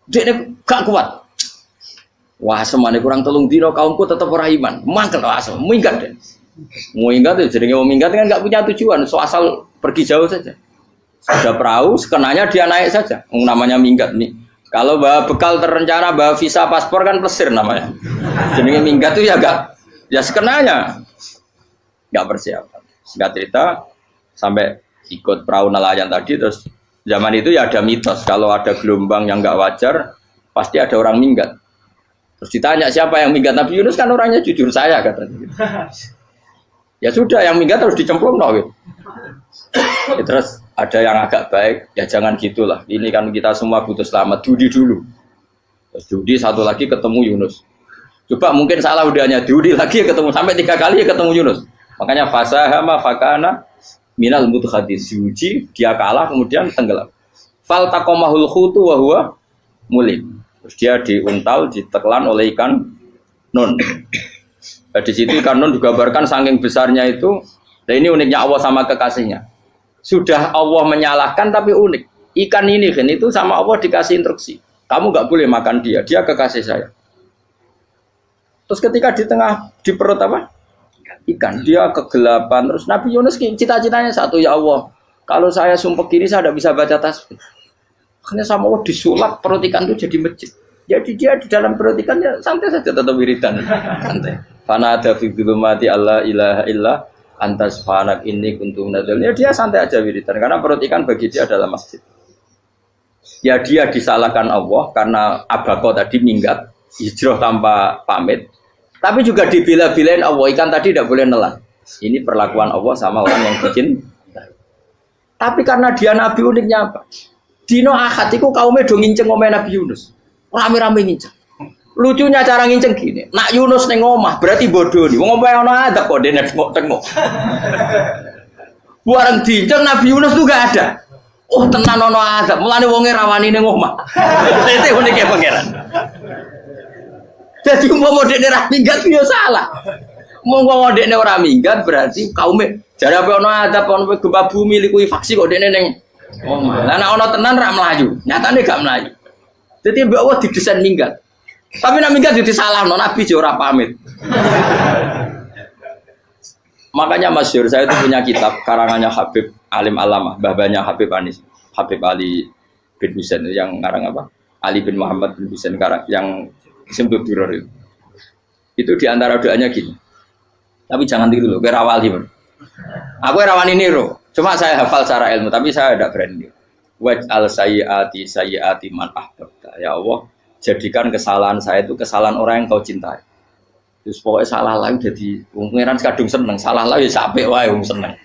dia gak kuat. Wah semuanya kurang telung dino kaumku tetap ora iman. Mangkel asem, minggat deh. Minggat itu jadi mau minggat kan gak punya tujuan, so asal pergi jauh saja. Sudah perahu, sekenanya dia naik saja. Namanya minggat nih. Kalau bawa bekal terencana, bawa visa paspor kan plesir namanya. Jadi minggat itu ya gak, ya sekenanya gak persiapan. Singkat cerita sampai ikut perahu nelayan tadi terus. Zaman itu ya ada mitos, kalau ada gelombang yang nggak wajar, pasti ada orang minggat. Terus ditanya siapa yang minggat, Nabi Yunus kan orangnya jujur saya katanya. Ya sudah, yang minggat harus dicemplung no. Ya, terus ada yang agak baik, ya jangan gitulah. Ini kan kita semua butuh selamat, judi dulu. Terus judi satu lagi ketemu Yunus. Coba mungkin salah udahnya, judi lagi ketemu sampai 3 kali ketemu Yunus. Makanya fasahama fakana minal mudkhadis, diuji dia kalah kemudian tenggelam. Fal taqamahul khutu wa huwa mulim. Terus dia diuntal, ditelan oleh ikan nun. Nah, di situ ikan nun digambarkan saking besarnya itu. Dan ini uniknya Allah sama kekasihnya. Sudah Allah menyalahkan tapi unik. Ikan ini kan itu sama Allah dikasih instruksi. Kamu nggak boleh makan dia, dia kekasih saya. Terus ketika di tengah di perut apa? Ikan, dia kegelapan. Terus Nabi Yunus cita-citanya satu, ya Allah, kalau saya sumpah gini saya tidak bisa baca tasbih. Akhirnya sama Allah disulap perut ikan itu jadi masjid. Jadi dia di dalam perut ikannya santai saja tetap wiridan, santai. Fana ada fi dzulumati alla ilaha illa anta subhanak inni kuntu minadz dzalimin. Ya dia santai aja wiridan karena perut ikan bagi dia adalah masjid. Ya dia disalahkan Allah karena abako tadi minggat, hijrah tanpa pamit. Tapi juga dibela-belain Allah, ikan tadi tidak boleh nelan. Ini perlakuan Allah sama orang yang bikin. Tapi karena dia Nabi uniknya apa? Dino Ahad itu kaumnya do nginceng omah Nabi Yunus. Rame-rame nginceng. Lucunya cara nginceng gini. Nak Yunus neng omah berarti bodoh nih. Wong omah ono adab kok dene tengok. Bareng dinceng Nabi Yunus tuh gak ada. Oh tenan ono adab. Mulane wonge rawani neng omah. Itu uniknya pangeran. Jadi umpama dekne ora minggat yo salah. Umpama dekne ora minggat berarti kaume jare apa ono adab ono gempa bumi likuwi faksi kok dekne ning omah. Lah nek ono tenan ra mlayu, nyatane gak mlayu. Dadi mbok Allah didesain minggat. Tapi nek minggat yo disalahno Nabi yo ora pamit. Makanya masyhur saya itu punya kitab karangannya Habib Alim Alamah, babanya Habib Anis, Habib Ali bin Husain yang ngarang apa? Ali bin Muhammad bin Husain karang yang Simpul Duror itu diantara doanya gini. Tapi jangan tiru loh, berawali bro. Aku rawani niru, cuma saya hafal secara ilmu, tapi saya tidak berani. Waj'al sayyiati man ahbabta. Ya Allah, jadikan kesalahan saya itu kesalahan orang yang kau cintai. Terus pokoknya salah lagi jadi pengiran kadung seneng, salah lagi sampai wae wong seneng.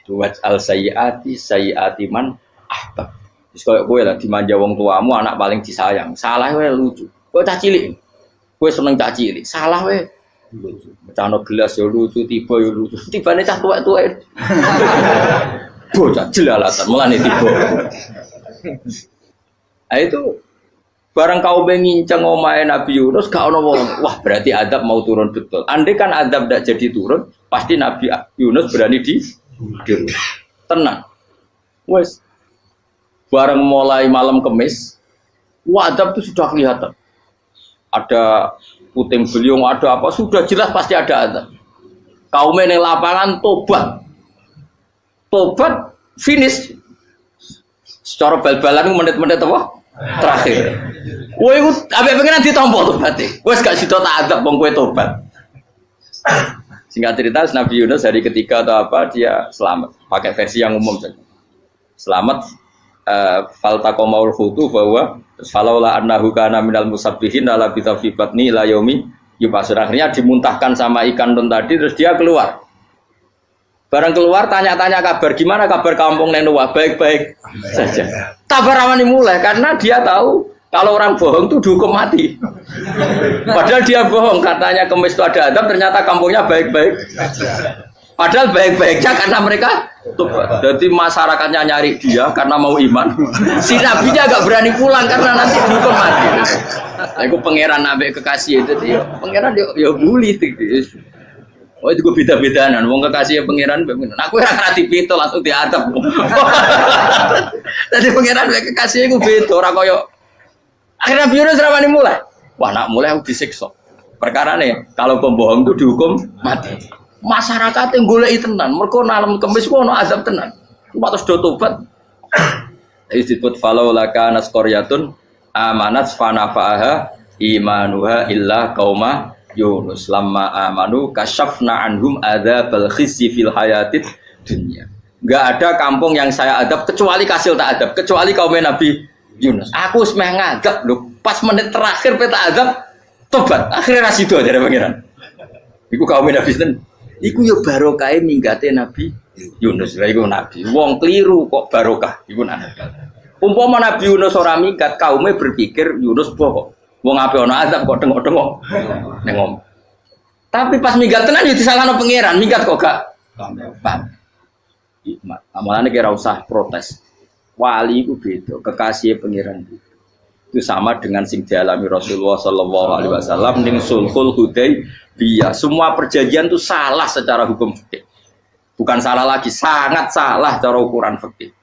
Waj'al sayyiati man ahbab. Terus kalau gue lah dimanja wong tuamu, anak paling disayang, salah wae lucu. Kok cah cilik, gue seneng cah cilik, salah weh. Cano gelas ya lucu, tiba ya lucu, tiba nih cah tua. Bocah jelalatan, malah nih tiba. Nah itu barang kau mengincang omae Nabi Yunus, gak ono wong, wah berarti adab mau turun betul. Andai kan adab tidak jadi turun, pasti Nabi Yunus berani di tenang. Wes, barang mulai malam Kamis, wah adab itu sudah kelihatan. Ada puting beliung, ada apa, sudah jelas pasti ada azab. Kaumnya yang lapangan tobat finish. Secara bal-balan menit-menit apa? Terakhir. Wah itu, abis pengen ditompok tobatnya. Wah gak situ tak azab, bang kue tobat. Singkat cerita, Nabi Yunus hari ketiga atau apa, dia selamat. Pakai versi yang umum saja. Selamat. Faltaqamaul khutu bahwa falaula annahu kana minal musabbihin la bi tafibatni la yaumi yubasur. Akhirnya dimuntahkan sama ikan tun tadi terus dia keluar. Barang keluar tanya-tanya kabar, gimana kabar kampung Nenua? Baik-baik saja. Tabar ramani mulai karena dia tahu kalau orang bohong itu dihukum mati. Padahal dia bohong, katanya kemis itu ada adab, ternyata kampungnya baik-baik. Padahal baik-baiknya karena mereka tobat. Jadi masyarakatnya nyari dia karena mau iman. Si nabinya agak berani pulang karena nanti dihukum mati. Aku pangeran nabi kekasih itu dia. Pangeran dia bully itu. Oh itu gue beda-bedaan, wong kekasih pangeran, aku yang ngerti pito langsung diadab. Jadi pangeran kekasih gue beda, orang koyo. Akhirnya Yunus ramani mulai. Wah nak mulai aku disiksa. Perkara nih, kalau pembohong itu dihukum mati. Masyarakat yang golek tenan, mereka nalam kemis ku ono azab tenan. Cuma terus do tobat. Disebut falau laka nasqaryatun amanat fanafa'aha imanuha illa qauma Yunus lamma amanu kasyafna anhum adzabal khizyi fil hayatid dunya. Enggak ada kampung yang saya adab kecuali kasil tak adab, kecuali kaum Nabi Yunus. Aku wis meh ngadab lho, pas menit terakhir peta adab tobat. Akhirnya ra sido jare pangeran. Iku kaum Nabi sinten? Iku yo barokah minggate Nabi Yunus. Lah iku nabi. Wong kliru kok barokah iku nabi. Umpama Nabi Yunus ora minggat, kaume berpikir Yunus bohong. Wong ape ana azab kok tengok-tengok. Nengom. Tapi pas minggat tenan yo disalahno pangeran, minggat kok gak paham. Hikmat. Amalane kira usah protes. Wali iku beda, kekasih pangeran. Itu sama dengan sing dialami Rasulullah sallallahu alaihi wasallam ning Sulhul Hudaybiyah. Semua perjanjian itu salah secara hukum fikih. Bukan salah lagi, sangat salah cara ukuran fikih.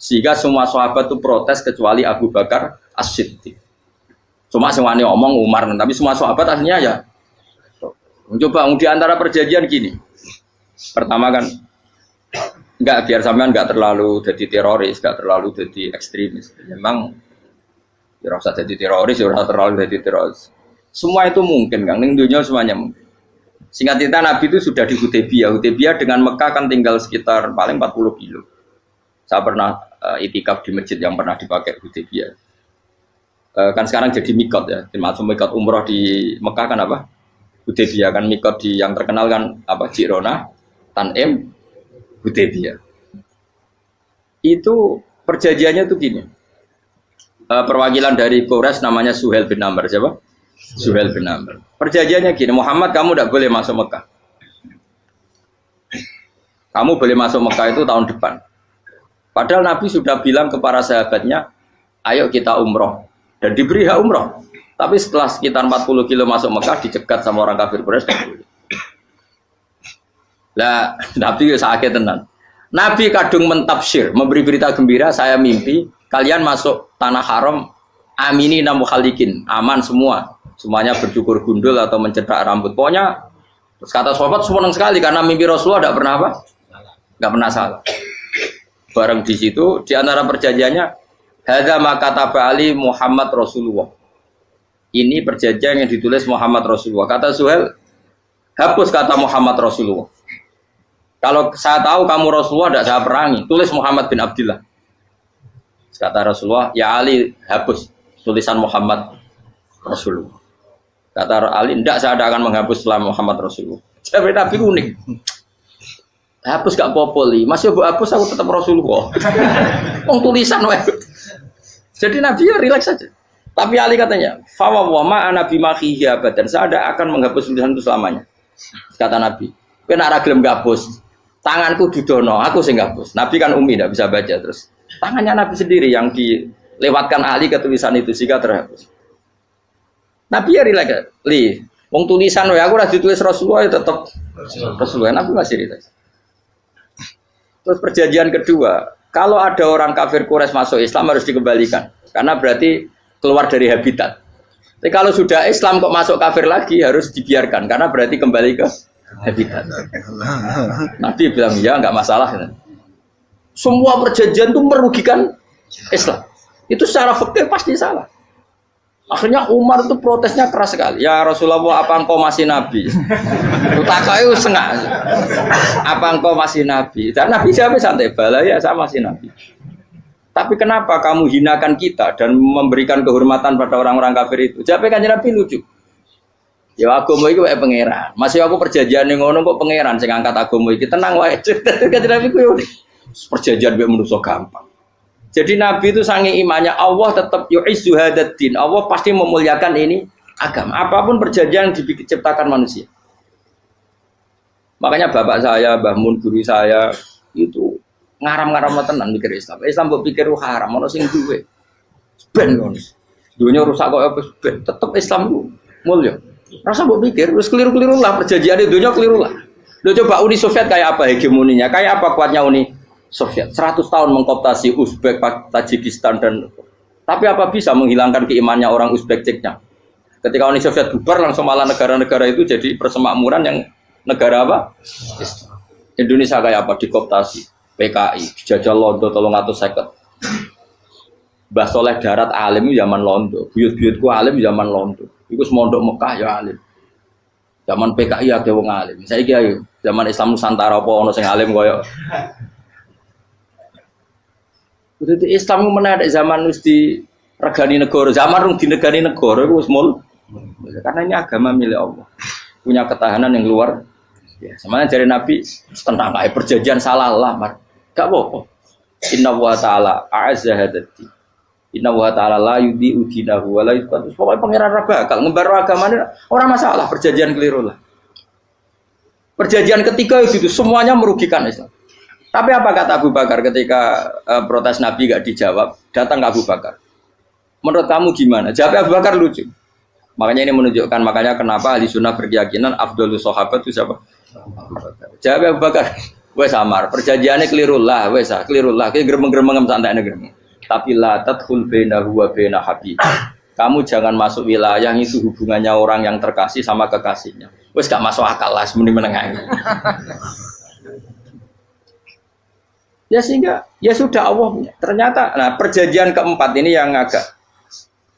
Sehingga semua sahabat itu protes kecuali Abu Bakar As-Siddiq. Cuma semuanya omong Umar, tapi semua sahabat aslinya ya. Coba di antara perjanjian gini. Pertama kan, enggak biar sampean enggak terlalu jadi teroris, enggak terlalu jadi ekstremis. Memang ya rasa jadi teroris, ya rasa terlalu jadi teroris. Semua itu mungkin, Kang. Ning dunia semuanya mungkin. Singkat cerita Nabi itu sudah di Hudaybiyah. Hudaybiyah dengan Mekah kan tinggal sekitar paling 40 kilo. Saya pernah itikaf di masjid yang pernah dipakai Hudaybiyah. Kan sekarang jadi mikot ya, termasuk mikot umroh di Mekah kan apa? Hudaybiyah kan mikot di yang terkenal kan apa? Jirona, Tanim, Hudaybiyah. Itu perjanjiannya tuh gini. Perwakilan dari Quraisy namanya Suhail bin Amr, siapa? Suhail bin Amr. Perjanjiannya gini, Muhammad kamu tidak boleh masuk Mekah. Kamu boleh masuk Mekah itu tahun depan. Padahal Nabi sudah bilang ke para sahabatnya, ayo kita umroh. Dan diberi hak umroh. Tapi setelah sekitar 40 kilo masuk Mekah, dicegat sama orang kafir Quraisy. Lah, Nabi sakit tenan. Nabi kadung mentafsir, memberi berita gembira, saya mimpi, kalian masuk tanah haram, amini namu khalikin, aman semua. Semuanya bercukur gundul atau mencetak rambut. Pokoknya, terus kata sahabat senang sekali, karena mimpi Rasulullah tidak pernah apa? Tidak pernah salah. Bareng di situ, di antara perjanjiannya, hadza ma kataba ali Muhammad Rasulullah. Ini perjanjian yang ditulis Muhammad Rasulullah. Kata Suhail, hapus kata Muhammad Rasulullah. Kalau saya tahu kamu Rasulullah tidak saya perangi, tulis Muhammad bin Abdullah. Kata Rasulullah, ya Ali hapus tulisan Muhammad Rasulullah. Kata Ali, tidak saya tidak akan menghapus setelah Muhammad Rasulullah. Saya Nabi unik. Hapus gak popoli, masih hapus aku tetap Rasulullah. Wong tulisan wae. Jadi Nabi ya rileks saja. Tapi Ali katanya, "Fa wa ma ana bi makhihi abadan." Saya tidak akan menghapus tulisan itu selamanya. Kata Nabi, "Kowe nek ora gelem hapus, tanganku dudono, aku sing hapus." Nabi kan umi tidak bisa baca terus. Tangannya Nabi sendiri yang dilewatkan Ali ke tulisan itu sehingga terhapus. Nabi ya rileks. Li, wong tulisan wae aku ora ditulis Rasulullah ya tetap Rasulullah. Nabi masih rileks. Terus perjanjian kedua, kalau ada orang kafir Quraisy masuk Islam harus dikembalikan, karena berarti keluar dari habitat. Tapi kalau sudah Islam kok masuk kafir lagi harus dibiarkan, karena berarti kembali ke habitat. Nabi bilang ya nggak masalah. Semua perjanjian itu merugikan Islam. Itu secara fikih pasti salah. Akhirnya Umar itu protesnya keras sekali. Ya Rasulullah, apa engkau masih nabi? Utakai sengak. Apa engkau masih nabi? Dan Nabi siapa santai bala ya saya masih nabi. Tapi kenapa kamu hinakan kita dan memberikan kehormatan pada orang-orang kafir itu? Jawabnya kan Nabi lucu. Ya agama iki wae pangeran. Masih aku perjanjian ning ngono kok pangeran sing angkat agama iki tenang wae. Kanjeng Nabi ku perjanjian mbek manusa gampang. Jadi Nabi itu sange imannya Allah tetap yu'izzu hadzal-din. Allah pasti memuliakan ini agama. Apapun perjanjian yang diciptakan manusia. Makanya bapak saya, Mbah Mun guru saya itu ngaram-ngaram tenan mikir Islam. Islam mbok pikir haram, ono sing duwe. Ben ngono. Dunya rusak kok ben tetep Islam ku mulya. Rasa mbok pikir wis keliru-keliru lah perjanjian di dunia keliru lah. Lo coba Uni Soviet kayak apa hegemoninya? Kayak apa kuatnya Uni Soviet? 100 tahun mengkooptasi Uzbek, Tajikistan dan tapi apa bisa menghilangkan keimannya orang Uzbek Ceknya? Ketika Uni Soviet bubar langsung malah negara-negara itu jadi persemakmuran yang negara apa? Indonesia kayak apa? Dikooptasi PKI, dijajah Londo 350. Mbah Soleh Darat alim zaman Londo, buyut-buyutku alim zaman Londo. Iku semondok Mekah ya alim. Zaman PKI ada wong alim. Saiki ayo, zaman Islam Nusantara apa ono sing alim koyo. Kudu Islam menarik zaman wis di regani negara, zaman rung dinegani negara iku wis mul. Karena ini agama milik Allah. Punya ketahanan yang luar biasa. Sebenarnya dari Nabi tenang ae perjanjian salah lah, Mar. Gak apa-apa. Inna wa ta'ala a'azza hadati. Inna wa ta'ala la yudi udinahu wa la yudhatu. Pokoknya pangeran bakal ngembar agamanya orang masalah perjanjian keliru lah. Perjanjian ketiga itu semuanya merugikan Islam. Tapi apa kata Abu Bakar ketika protes Nabi gak dijawab, datang ke Abu Bakar. Menurut kamu gimana? Jawab Abu Bakar lucu. Makanya ini menunjukkan makanya kenapa ahli sunnah berkeyakinan afdhalus sahabat itu siapa? Abu Bakar. Jawab Abu Bakar. Wes samar, perjanjiannya keliru lah, wes keliru lah. Kayak gremeng-gremeng santai gremeng. Tapi la tadkhul bainahu wa baina habib. Kamu jangan masuk wilayah itu hubungannya orang yang terkasih sama kekasihnya. Wes gak masuk akal lah semuanya menengah. Ya sehingga ya sudah Allah punya. Ternyata nah perjanjian keempat ini yang agak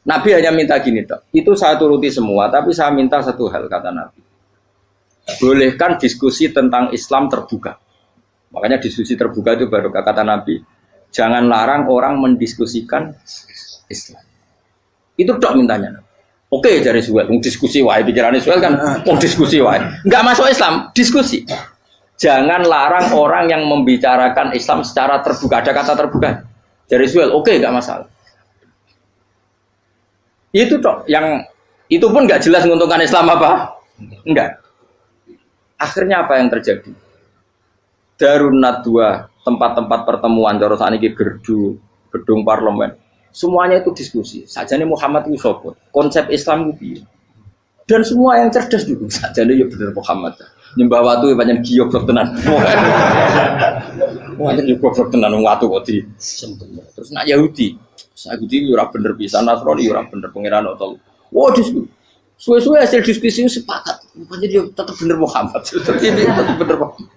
Nabi hanya minta gini toh. Itu saya turuti semua, tapi saya minta satu hal kata Nabi. Bolehkan diskusi tentang Islam terbuka. Makanya diskusi terbuka itu baru kata Nabi. Jangan larang orang mendiskusikan Islam. Itu dok mintanya. Oke, dari Suel, diskusi wae pikirannya Suel kan, mau diskusi wae. Enggak masuk Islam, diskusi. Jangan larang orang yang membicarakan Islam secara terbuka. Ada kata terbuka. Dari Suel, oke, enggak masalah. Itu dok, yang itu pun enggak jelas menguntungkan Islam apa? Enggak. Akhirnya apa yang terjadi? Darun Nadwa, tempat-tempat pertemuan cara sakniki gerdu, gedung parlemen. Semuanya itu diskusi. Sajane Muhammad itu sapa? Konsep Islam itu piye? Dan semua yang cerdas juga sajane ya bener Muhammad. Nyembah watu pancen giyok tenan. Wong yo goblok tenan watu kok di. Terus nak Yahudi ora bener pisan, Nasrani ora bener pangeran atau. Wah diskusi. Suwe-suwe hasil diskusi sepakat. Pancen yo tetep bener Muhammad. Tetep bener Muhammad.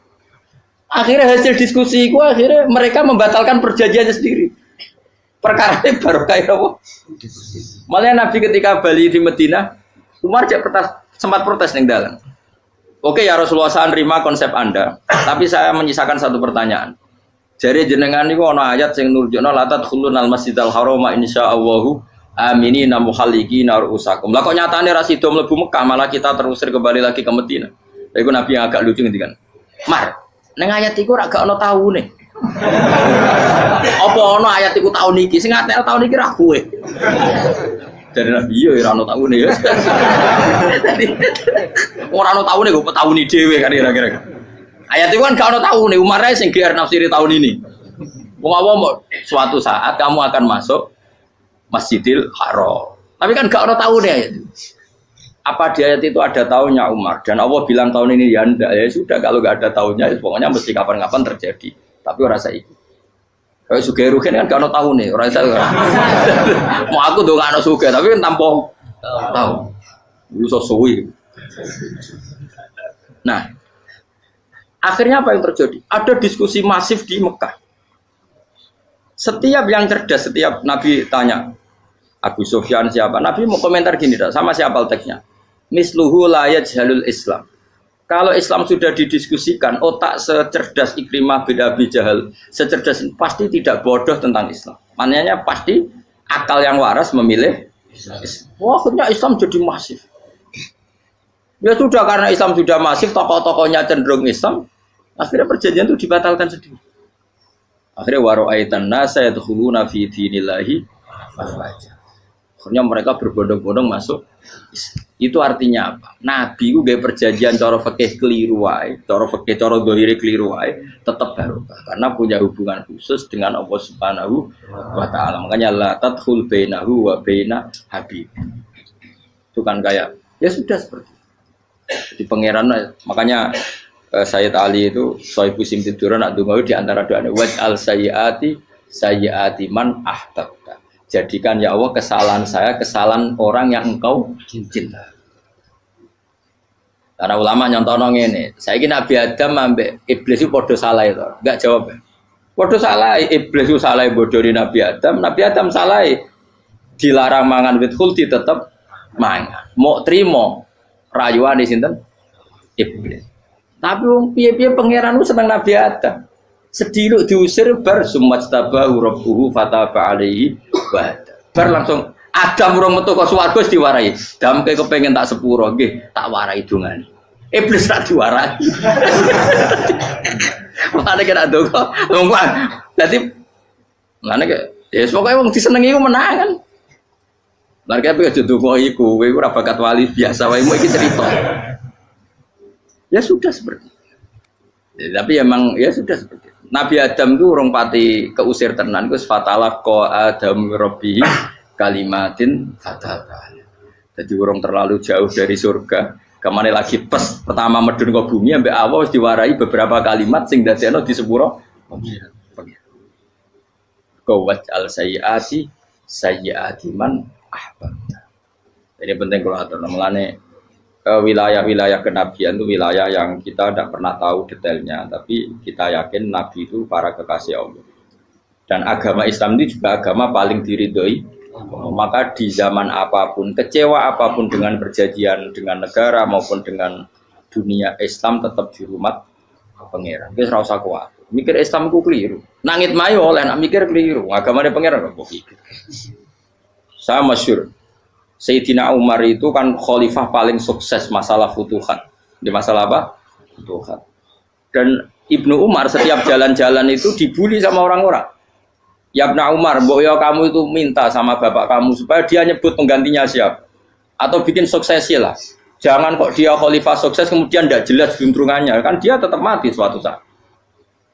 Akhirnya hasil diskusi itu akhirnya mereka membatalkan perjanjiannya sendiri. Perkara ini baru kayak apa? Malah Nabi ketika Bali di Medina, Umar sempat protes ning dalam. Oke ya Rasulullah, saya nerima konsep Anda, tapi saya menyisakan satu pertanyaan. Jadi jenengan niku ana ayat sing nurjukna la tadkhulunal masjidal haram insyaallahu aminina muhalliqina ru'usakum. Lah kok nyatane ra sida mlebu Mekah, malah kita terusir kembali lagi ke Medina. Lha iku Nabi yang agak lucu ngendikan. Mar, neng ayat iku ora gak ono taune. Apa ono ayat iku taun iki? Sing ngatel taun iki ra kowe. Dari Nabi yo ora ono taune ya. Ora ono taune kok tauni dhewe kan kira-kira. Ayat iku kan gak ono taune, Umar ae sing gear nafsiri tahun ini. Wong apa suatu saat kamu akan masuk Masjidil Haram. Tapi kan gak ono taune ayat itu. Apa di ayat itu ada tahunnya Umar dan Allah bilang tahun ini ya enggak, ya sudah kalau nggak ada tahunnya ya pokoknya mesti kapan-kapan terjadi. Tapi orang saya ikut. Kalau suge rugen kan nggak ada tahun nih orang saya. Mau aku tuh nggak ada suge tapi kan tanpa tahu. Lu sesuai. Nah, akhirnya apa yang terjadi? Ada diskusi masif di Mekah. Setiap yang cerdas, setiap Nabi tanya Abu Sufyan siapa? Nabi mau komentar gini dah, sama siapa teksnya? Misluhu la yajhalul Islam. Kalau Islam sudah didiskusikan, otak secerdas Ikrimah bin Abi Jahal, secerdas pasti tidak bodoh tentang Islam. Maknanya pasti akal yang waras memilih Islam. Wah, akhirnya Islam jadi masif. Ya sudah karena Islam sudah masif, tokoh-tokohnya cenderung Islam, akhirnya perjanjian itu dibatalkan sendiri. Akhirnya waro'aitan nasa yadkhuluna fi dinillahi afwaja. Akhirnya mereka berbondong-bondong masuk Islam. Itu artinya apa? Nabi itu gaya perjanjian cara fikih keliru wae, cara fikih cara zahire keliru wae, tetap barokah karena punya hubungan khusus dengan Allah Subhanahu wa taala. Makanya la tadkhul bainahu wa baina habib. Itu kan kayak ya sudah seperti itu. Di pangeran makanya Sayyid Ali itu sohibu simtiduran nak dungawi di antara doanya waj'al sayyiati man ahtabta. Jadikan ya Allah kesalahan saya kesalahan orang yang engkau cinta. Karena ulama nyontono ngene, saiki Nabi Adam ambek iblis itu padha salah itu. Enggak jawab. Padha salah, iblis itu salah bodoni Nabi Adam salah dilarang mangan wit khuldi tetep mangan. Mau trimo rayuane sinten? Iblis. Tapi wong piye-piye pangeran ku seneng Nabi Adam. Sediluk diusir bar sumastabahu rabbuhu fataba alaihi wa bar langsung Adam urung metu kok swarga wis diwarai. Damke kepengin tak sepuro nggih, tak warai dongane. Iblis tak diwarai. Mane kena donga. Wong dadi mane ya pokoke wong disenengi ku menangan. Lah kaya aja donga iku, kowe ora bakat wali biasa wae mau iki cerita. Ya sudah seperti itu. Ya, tapi emang ya sudah seperti itu. Nabi Adam itu orang pati keusir tenan, itu fatalah ko Adam Robbi kalimatin fatah. Jadi orang terlalu jauh dari surga. Kemana lagi pas pertama medun ke bumi, sampai awal diwarai beberapa kalimat sing dadekno di sepuro. Kawat al sayyiati man ahbabta. Ini penting kalau atur namanya. Wilayah-wilayah kenabian itu wilayah yang kita tidak pernah tahu detailnya, tapi kita yakin Nabi itu para kekasih Allah. Dan agama Islam itu juga agama paling diridhoi. Maka di zaman apapun, kecewa apapun dengan perjanjian dengan negara maupun dengan dunia, Islam tetap dihormat pangeran. Wis ora usah kuat. Mikir Islam ku keliru. Nangit mayo oleh nak mikir keliru. Agamane pangeran kok pikir. Saya masyhur Sayyidina Umar itu kan khalifah paling sukses masalah futuhat. Di masalah apa? Futuhat. Dan Ibnu Umar setiap jalan-jalan itu dibully sama orang-orang. Ya Ibnu Umar, mbok ya kamu itu minta sama bapak kamu supaya dia nyebut penggantinya siapa. Atau bikin suksesi lah. Jangan kok dia khalifah sukses kemudian tidak jelas juntrungannya. Kan dia tetap mati suatu saat.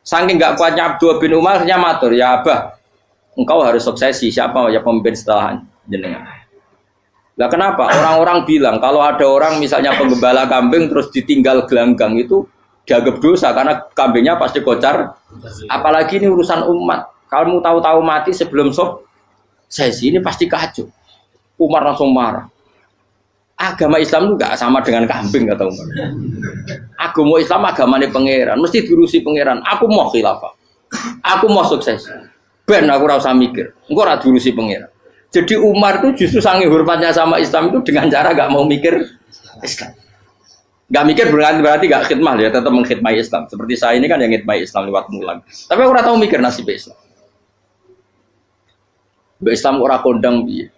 Saking gak kuatnya Abdul bin Umar, dia matur, ya Abah, engkau harus suksesi. Siapa ya pemimpin setelah jenengan? Lah kenapa? Orang-orang bilang kalau ada orang misalnya penggembala kambing terus ditinggal gelanggang itu dianggap dosa karena kambingnya pasti kocar. Apalagi ini urusan umat. Kalau mau tahu-tahu mati sebelum sesi ini pasti kacau. Umar langsung marah. Agama Islam itu gak sama dengan kambing kata Umar. Agama Islam agamanya pangeran, mesti diurusi pangeran. Aku mau khilafah. Aku mau sukses. Ben aku ora usah mikir. Engko ora diurusi pangeran. Jadi Umar itu justru sangat hormatnya sama Islam itu dengan cara gak mau mikir Islam. Gak mikir berarti gak khidmah ya, tetap mengkhidmati Islam. Seperti saya ini kan yang khidmati Islam lewat mulan. Tapi aku ora tahu mikir nasib Islam. Islam ora kondang piye.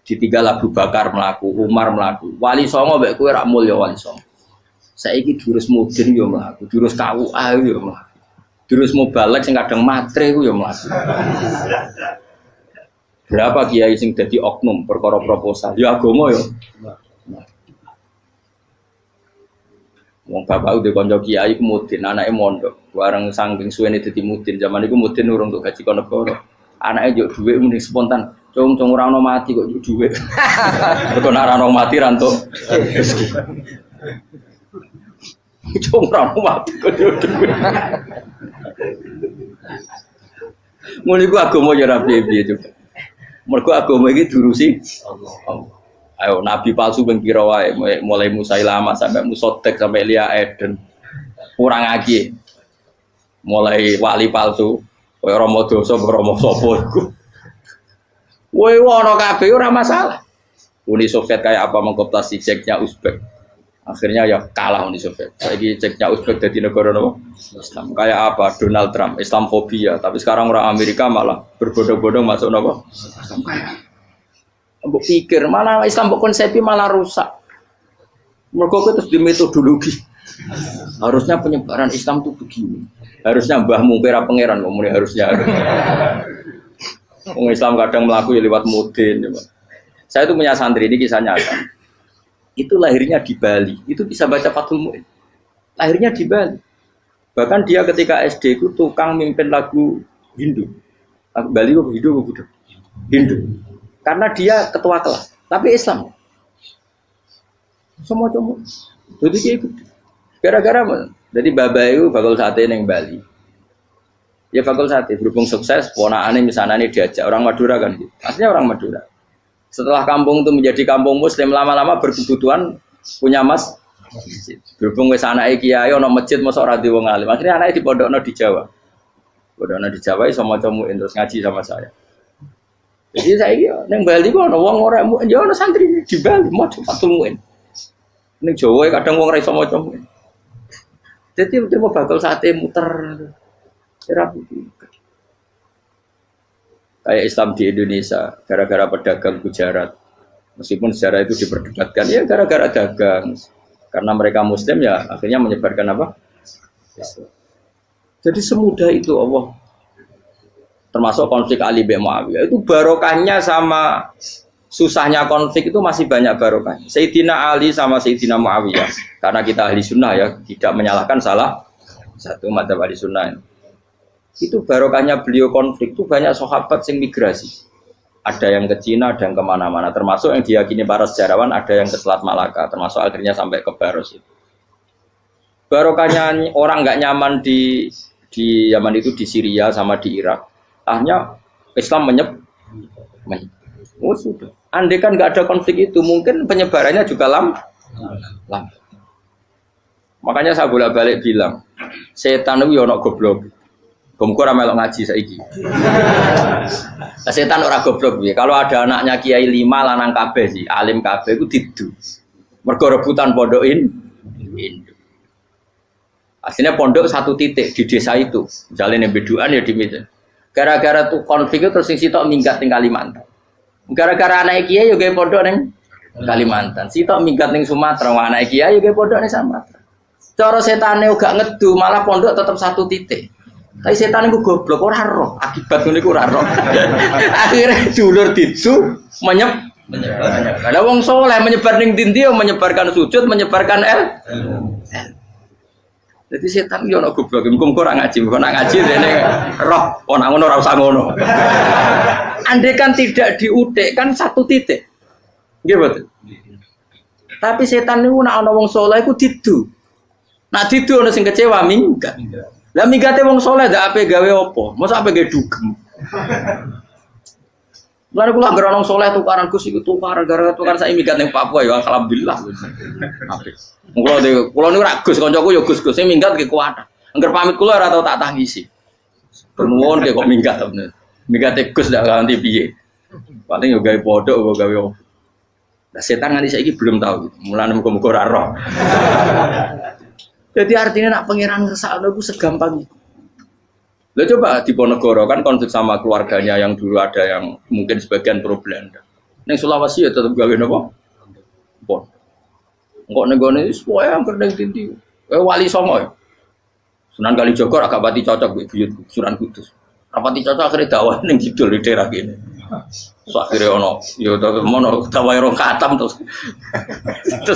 Ditinggal Abu Bakar melaku, Umar melaku. Wali Songo mbek kowe rak mulya Wali Songo. Saiki jurus mudin yo mlaku, jurus KUA yo mlaku. Jurus mubalek sing kadang matre ku yo mlaku. Berapa kiai sing dadi oknum perkara proposal? Ya agama yo. Wong bapak udah kanca kiai ku mudin, anake mondok. Bareng saking suwene dadi mudin, zaman iku mudin urung untuk gaji kon negara. Anake njuk dhuwit muni spontan. Cung ora ono mati kok njuk dhuwit. Mergo nek ora ono mati ra entuk rezeki. Cung ora ono mati kok njuk dhuwit. Muni ku agama ya ra piye-piye juga. Mergo agama iki diurusi Allah. Ayo nabi palsu ben kira wae mulai Musailama sampai Musoddek sampai Elia Eden. Kurang lagi. Mulai wali palsu koyo Rama Dosa Rama sapa iku. Woe ono kabeh ora masalah. Uni Soviet kayak apa mengkooptasi Ceknya Uzbek. Akhirnya ya kalah Uni Soviet. Saiki Ceknya Uzbek dadi negara apa? Islam. Kayak apa? Donald Trump, Islamfobia. Tapi sekarang orang Amerika malah berbondong-bondong masuk apa? Islam. Mbok pikir malah Islam mbok konsepi malah rusak. Mereka terus di metodologi. Harusnya penyebaran Islam itu begini. Harusnya mbahmu kira pangeran ngomongnya harusnya. Orang Islam kadang melaku ya lewat mudin. Saya itu punya santri, ini kisah nyata. Itu lahirnya di Bali. Itu bisa baca Fathul Mu'in. Lahirnya di Bali. Bahkan dia ketika SD itu tukang mimpin lagu Hindu. Bali itu Hindu. Karena dia ketua kelas. Tapi Islam. Semua cuma. Jadi dia ikut. Gara-gara jadi bapak itu bakul sate neng Bali. Ya bakul sate berhubung sukses, ponakane misalnya ini diajak orang Madura kan gitu. Aslinya orang Madura. Setelah kampung itu menjadi kampung Muslim, lama-lama berkebutuhan punya masjid. Berhubung wis anake kiai ana masjid mosok ora diwong alim. Akhirnya anake dipondokno di Jawa. Pondokno di Jawa iso maca muin terus ngaji sama saya. Jadi saya iki ning Bali kok ana wong ora muin, ya ana santri di Bali maca Fathul Muin. Ning Jawa kadang wong ora iso maca muin. Jadi mau bakal sate muter. Kayak Islam di Indonesia, gara-gara pedagang Gujarat. Meskipun sejarah itu diperdebatkan, ya gara-gara dagang. Karena mereka Muslim ya akhirnya menyebarkan apa? Jadi semudah itu Allah. Termasuk konflik Ali bin Muawiyah. Itu barokahnya sama susahnya konflik itu masih banyak barokahnya. Sayyidina Ali sama Sayyidina Muawiyah. Karena kita ahli sunnah ya, tidak menyalahkan salah satu madzhab ahli sunnah. Itu barokahnya beliau konflik itu banyak sahabat yang migrasi. Ada yang ke Cina, ada yang kemana-mana. Termasuk yang diyakini para sejarawan ada yang ke Selat Malaka. Termasuk akhirnya sampai ke Baros itu. Barokahnya orang nggak nyaman di Yaman itu di Syria sama di Irak. Akhirnya Islam menyebar. Oh sudah. Andai kan nggak ada konflik itu, mungkin penyebarannya juga lama. Makanya saya bolak-balik bilang, setan itu ono goblok. Gomko ora melok ngaji saiki. Setan ora goblok piye. Kalau ada anaknya kiai 5 lanang kabeh sih, alim kabeh iku didu. Mergo rebutan pondokin Hindu. Aslinya pondok satu titik di desa itu. Misalnya beduan ya di meja. Gara-gara tuh konflik itu terus sing sitok minggat ning Kalimantan. Gara-gara anak kiai yo gawe pondok ning Kalimantan. Sitok minggat ning Sumatera, anak kiai yo gawe pondok ning Sumatera. Cara setane uga ngedu, malah pondok tetap satu titik. Tapi setan itu goblok, ora roh. Akibat ngono iku ora roh. Akhirnya dulur didu menyebar. Ada wong soleh menyebar ning ndi menyebarkan sujud, menyebarkan Jadi setan yo ono goblok, muga ora ngaji, muga nak ngaji dene roh, ana ngono ora usah ngono. Andai kan tidak diutik kan satu titik. Nggih betul. Tapi setan niku nek ana wong soleh iku didu. Nak didu ana sing kecewa minggat. Lah migate wong soleh ndak ape gawe apa? Mosok ape gawe dugem. Lah kula anggere wong soleh tukaran Gus iku tukaran gara-gara tukaran sak migat ning Papua ya alhamdulillah. Apik. Kula niku ra Gus kancaku ya Gus-gus sing minggat ki kuwat. Angger pamit kula ora tau tak tangisi. Nuwun ki kok minggat bener. Migate Gus ndak ganti piye. Paling yo gawe podok apa gawe apa. Lah setan nganti saiki belum tahu. Mulane muga-muga ora roh. Jadi artinya nak pangeran ngersakno itu segampang itu. Lo coba di Ponegoro kan konflik sama keluarganya yang dulu ada yang mungkin sebagian pro Belanda. Neng Sulawesi ya tetap gawe napa? Pon. Engkok negone wis pokoke angker ning tindi. Wali Songo ya. Sunan Kalijogo agak pati cocok mbek buyut Sunan Kudus. Rapati cocok akhirnya dakwah ning kidul di daerah kene. So akhirnya ono ya mono dakwah rong khatam terus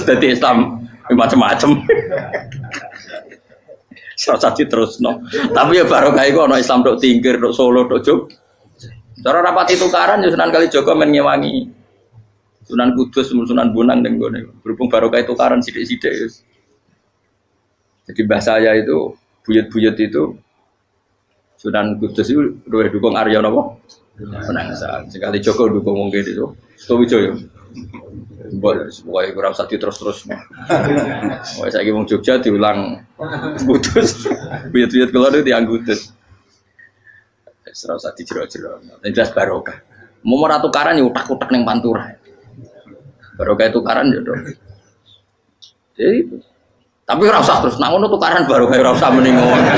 dadi Islam macam-macam. Serasa terus no. Tapi ya barokah iku ana Islam tok Tingkir, tok Solo, tok Jog. Cara rapati tukaran ya Sunan Kalijaga men ngewangi Sunan Kudus, Sunan Bonang ning gone. Berhubung barokah tukaran sithik-sithik ya. Jadi bahasa saya itu buyut-buyut itu Sunan Kudus itu luwih dukung Arya napa? Penangsa. Sekali Joko dukung wong kene itu. Stowijoyo. Pokoknya kurang usah terus-terus. Pokoknya saya ngomong Jogja diulang Kudus. Buyut-buyut keluar itu yang Kudus. Serau usah dijero-jero. Yang jelas barokah. Mau tukaran ya utak-utak yang Pantura. Barokah tukaran ya dong. Jadi itu. Tapi ora usah terus nang ngono tukaran barokah ora usah mending ngono.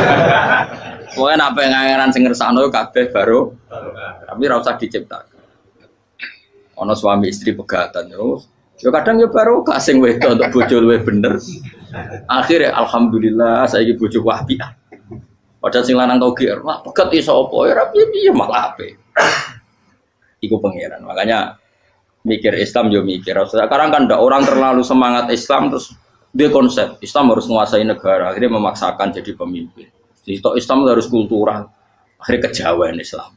Pokoke nek pengangeran sing ngersakno kabeh barokah. Tapi ora usah diciptakan. Ono suami istri pegatan terus Ya kadang ya baru kasing wedok untuk bojo luwih bener. Akhirnya alhamdulillah saiki bojo wapi. Padahal sing lanang tau GR, mak peget iso apa ya piye malah ape. Iku pangeran. Makanya mikir Islam yo mikir. Sekarang kan ndak orang terlalu semangat Islam terus dia konsep Islam harus menguasai negara, akhirnya memaksakan jadi pemimpin. Jadi Islam harus kultural, akhirnya kejauhan Islam.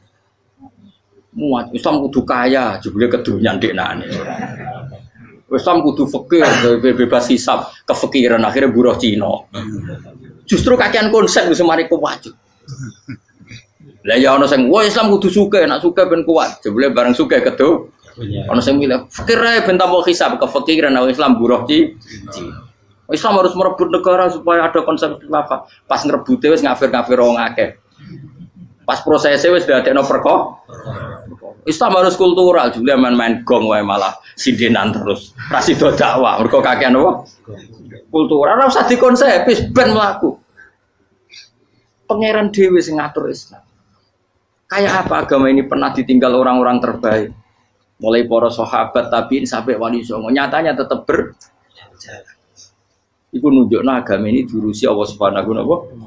Muat Islam kudu kaya, jebule kedunyan deknane. Islam kudu fakir, bebas hisab, kefikiran akhirnya buruh Cina. Justru kakean konsep wis mari kuat. Lah ya ana sing wah Islam kudu sugih, nek sugih ben kuat. Jebule bareng sugih kedu. Ana sing milih fakir ae ben tambah hisab, kefikiran Islam buruh Cina. Islam harus merebut negara supaya ada konsep khilafah. Pas ngerebute wis ngafir-ngafir wong akeh. Pas prosesnya wis dadekno perkara. Islam harus kultural, juga main-main gong wae malah sindinan terus. Ra sida dakwah, mergo kakean apa? Kultural ora usah dikonsepis ben mlaku. Pangeran dhewe sing ngatur Islam. Kayak apa agama ini pernah ditinggal orang-orang terbaik? Mulai para sahabat tabi'in sampai wali songo, nyatanya tetap berjalan. Iku nunjukno agama ini diurusi Allah Subhanahu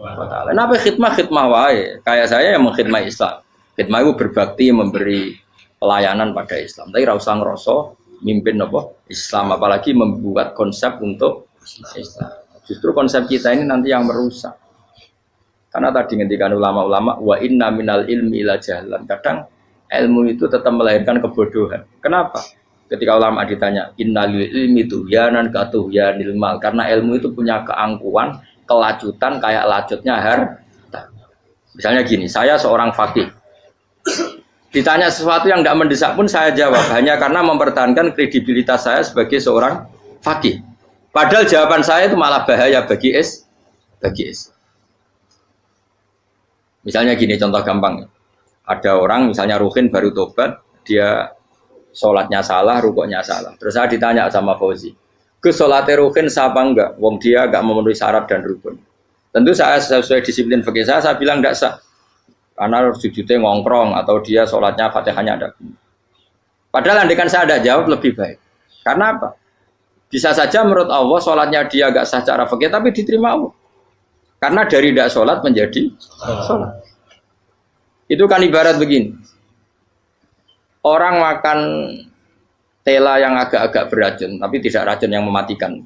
wa taala. Napa khidmah wae. Kayak saya yang mengkhidmati Islam. Khidmah itu berbakti memberi pelayanan pada Islam. Tapi ra usah ngrasa mimpin apa Islam, apalagi membuat konsep untuk Islam. Justru konsep kita ini nanti yang merusak. Karena tadi ngendikan ulama-ulama wa inna minal ilmi ila jahlan. Kadang ilmu itu tetap melahirkan kebodohan. Kenapa? Ketika ulama ditanya innal ilmi tuhyanan katuhyanil mal, karena ilmu itu punya keangkuhan, kelajutan kayak lacutnya harta. Misalnya gini, saya seorang faqih. Ditanya sesuatu yang tidak mendesak pun saya jawab hanya karena mempertahankan kredibilitas saya sebagai seorang faqih. Padahal jawaban saya itu malah bahaya bagi Islam. Misalnya gini contoh gampang. Ada orang misalnya Ruhin baru tobat, dia sholatnya salah, rukuknya salah. Terus saya ditanya sama Fauzi, ke sholatnya Ruhin sah apa enggak? Wong dia enggak memenuhi syarat dan rukun. Tentu saya sesuai disiplin fikih saya bilang enggak sah. Karena sujudnya ngongkrong atau dia sholatnya fatihahnya ada. Padahal andaikan saya ada jawab lebih baik. Karena apa? Bisa saja menurut Allah sholatnya dia enggak sah secara fikih tapi diterima Allah. Karena dari tidak sholat menjadi sholat. Itu kan ibarat begini. Orang makan tela yang agak-agak beracun, tapi tidak racun yang mematikan.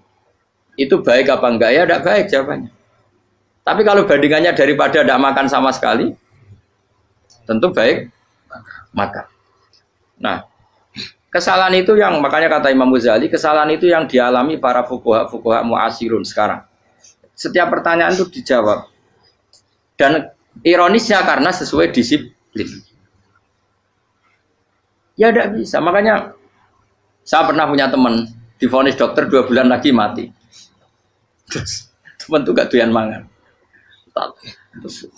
Itu baik apa enggak? Ya tidak baik jawabannya. Tapi kalau bandingannya daripada tidak makan sama sekali, tentu baik makan. Nah, kesalahan itu yang makanya kata Imam Ghazali, kesalahan itu yang dialami para fuqaha mu'asirun sekarang. Setiap pertanyaan itu dijawab. Dan ironisnya karena sesuai disiplin. Ya tidak bisa. Makanya saya pernah punya teman divonis dokter 2 bulan lagi mati. Terus teman itu gak doyan mangan.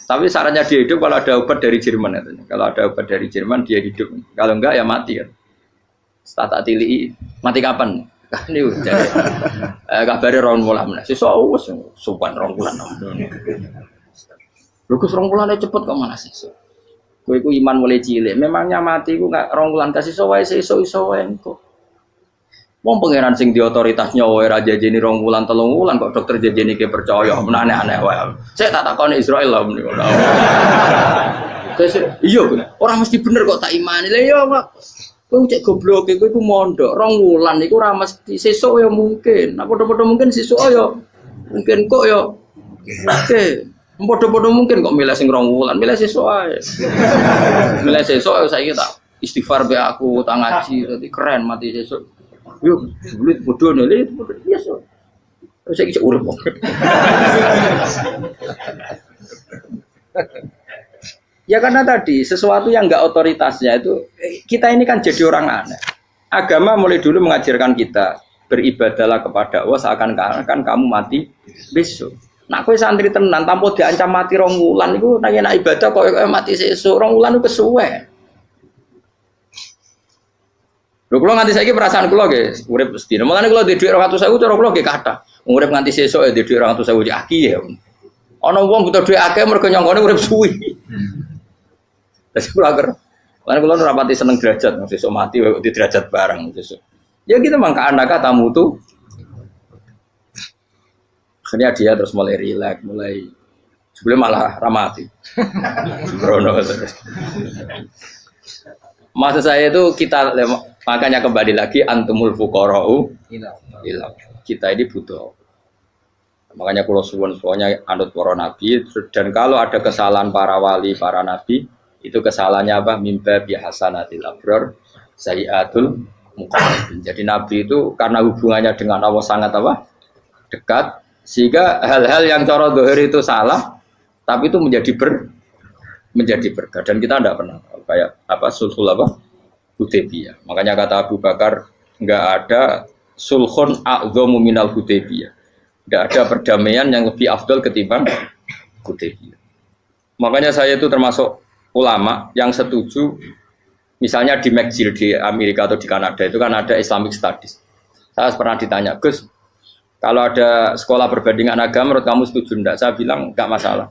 Tapi sarannya dia hidup kalau ada obat dari Jerman. Kalau ada obat dari Jerman dia hidup. Kalau enggak ya mati kan. Setelah tili mati kapan? Ini jadi kabarnya rong bulan. Sesuk sopan rong bulan. Lugus rong bulan cepet kok mana sih? Kowe iku iman mulai cilik. Memangnya mati iku gak rong bulan kasih wae iso wae kok. Wong pangeran sing di otoritasnya wae ra jajeni rong bulan 3 bulan kok dokter jajeni ke percaya aneh-aneh wae. Saya tak takoni Israel lah meniku. Iya, orang mesti bener kok tak imani. Lah iya, Pak. Kowe cek goblok kowe iku mondok rong wulan iku ora mesti sesuk ya mungkin. Nah padha-padha mungkin sesuk ya mungkin kok ya. Oke. Padha-padha mungkin kok milih sing rong wulan, milih sesuk ae. Milih sesuk saiki tak istighfar be aku, tak ngaji, dadi keren mati sesuk. Yo, sulit bodoh nih, itu biasa. Saiki cek urip kok. Ya karena tadi sesuatu yang enggak otoritasnya itu kita ini kan jadi orang aneh. Agama mulai dulu mengajarkan kita beribadahlah kepada Allah seakan-akan kamu mati besok. Nak kowe santri tenan tanpa diancam mati 2 wulan iku nek ibadah kok mati sesuk 2 wulan iku kesuwe. Lho kula nganti saiki perasaan kula nggih urip sedina. Mulane kula di dhuwit 200.000 cara kula nggih kathah. Urip nganti sesuk ya di dhuwit 200.000 iki aki ya. Ana wong butuh dhuwit akeh mergo nyongkone urip suwi. Terus kula agar, karena kula ora pati seneng derajat, sesuk mati di derajat barang sesuk. Ya gitu mangka anak tamu tuh. Akhirnya dia terus mulai rileks, mulai sebelum malah ramati. Sembrono terus. Maksud saya itu kita makanya kembali lagi antumul fuqara'u ila. Kita ini butuh. Makanya kalau suwun-suwunnya anut para nabi dan kalau ada kesalahan para wali, para nabi itu kesalahannya apa? Mimba bihasanatil abrar sayyiatul muqarrabin. Jadi nabi itu karena hubungannya dengan Allah sangat apa? Dekat sehingga hal-hal yang cara zahir itu salah tapi itu menjadi berkah dan kita tidak pernah tahu kayak apa sulhul apa Hudaybiyah. Makanya kata Abu Bakar enggak ada sulhun a'dhamu minal Hudaybiyah. Enggak ada perdamaian yang lebih afdal ketimbang Hudaybiyah. Makanya saya itu termasuk ulama yang setuju misalnya di McGill di Amerika atau di Kanada itu kan ada Islamic Studies. Saya pernah ditanya, Gus, kalau ada sekolah perbandingan agama menurut kamu setuju enggak? Saya bilang enggak masalah.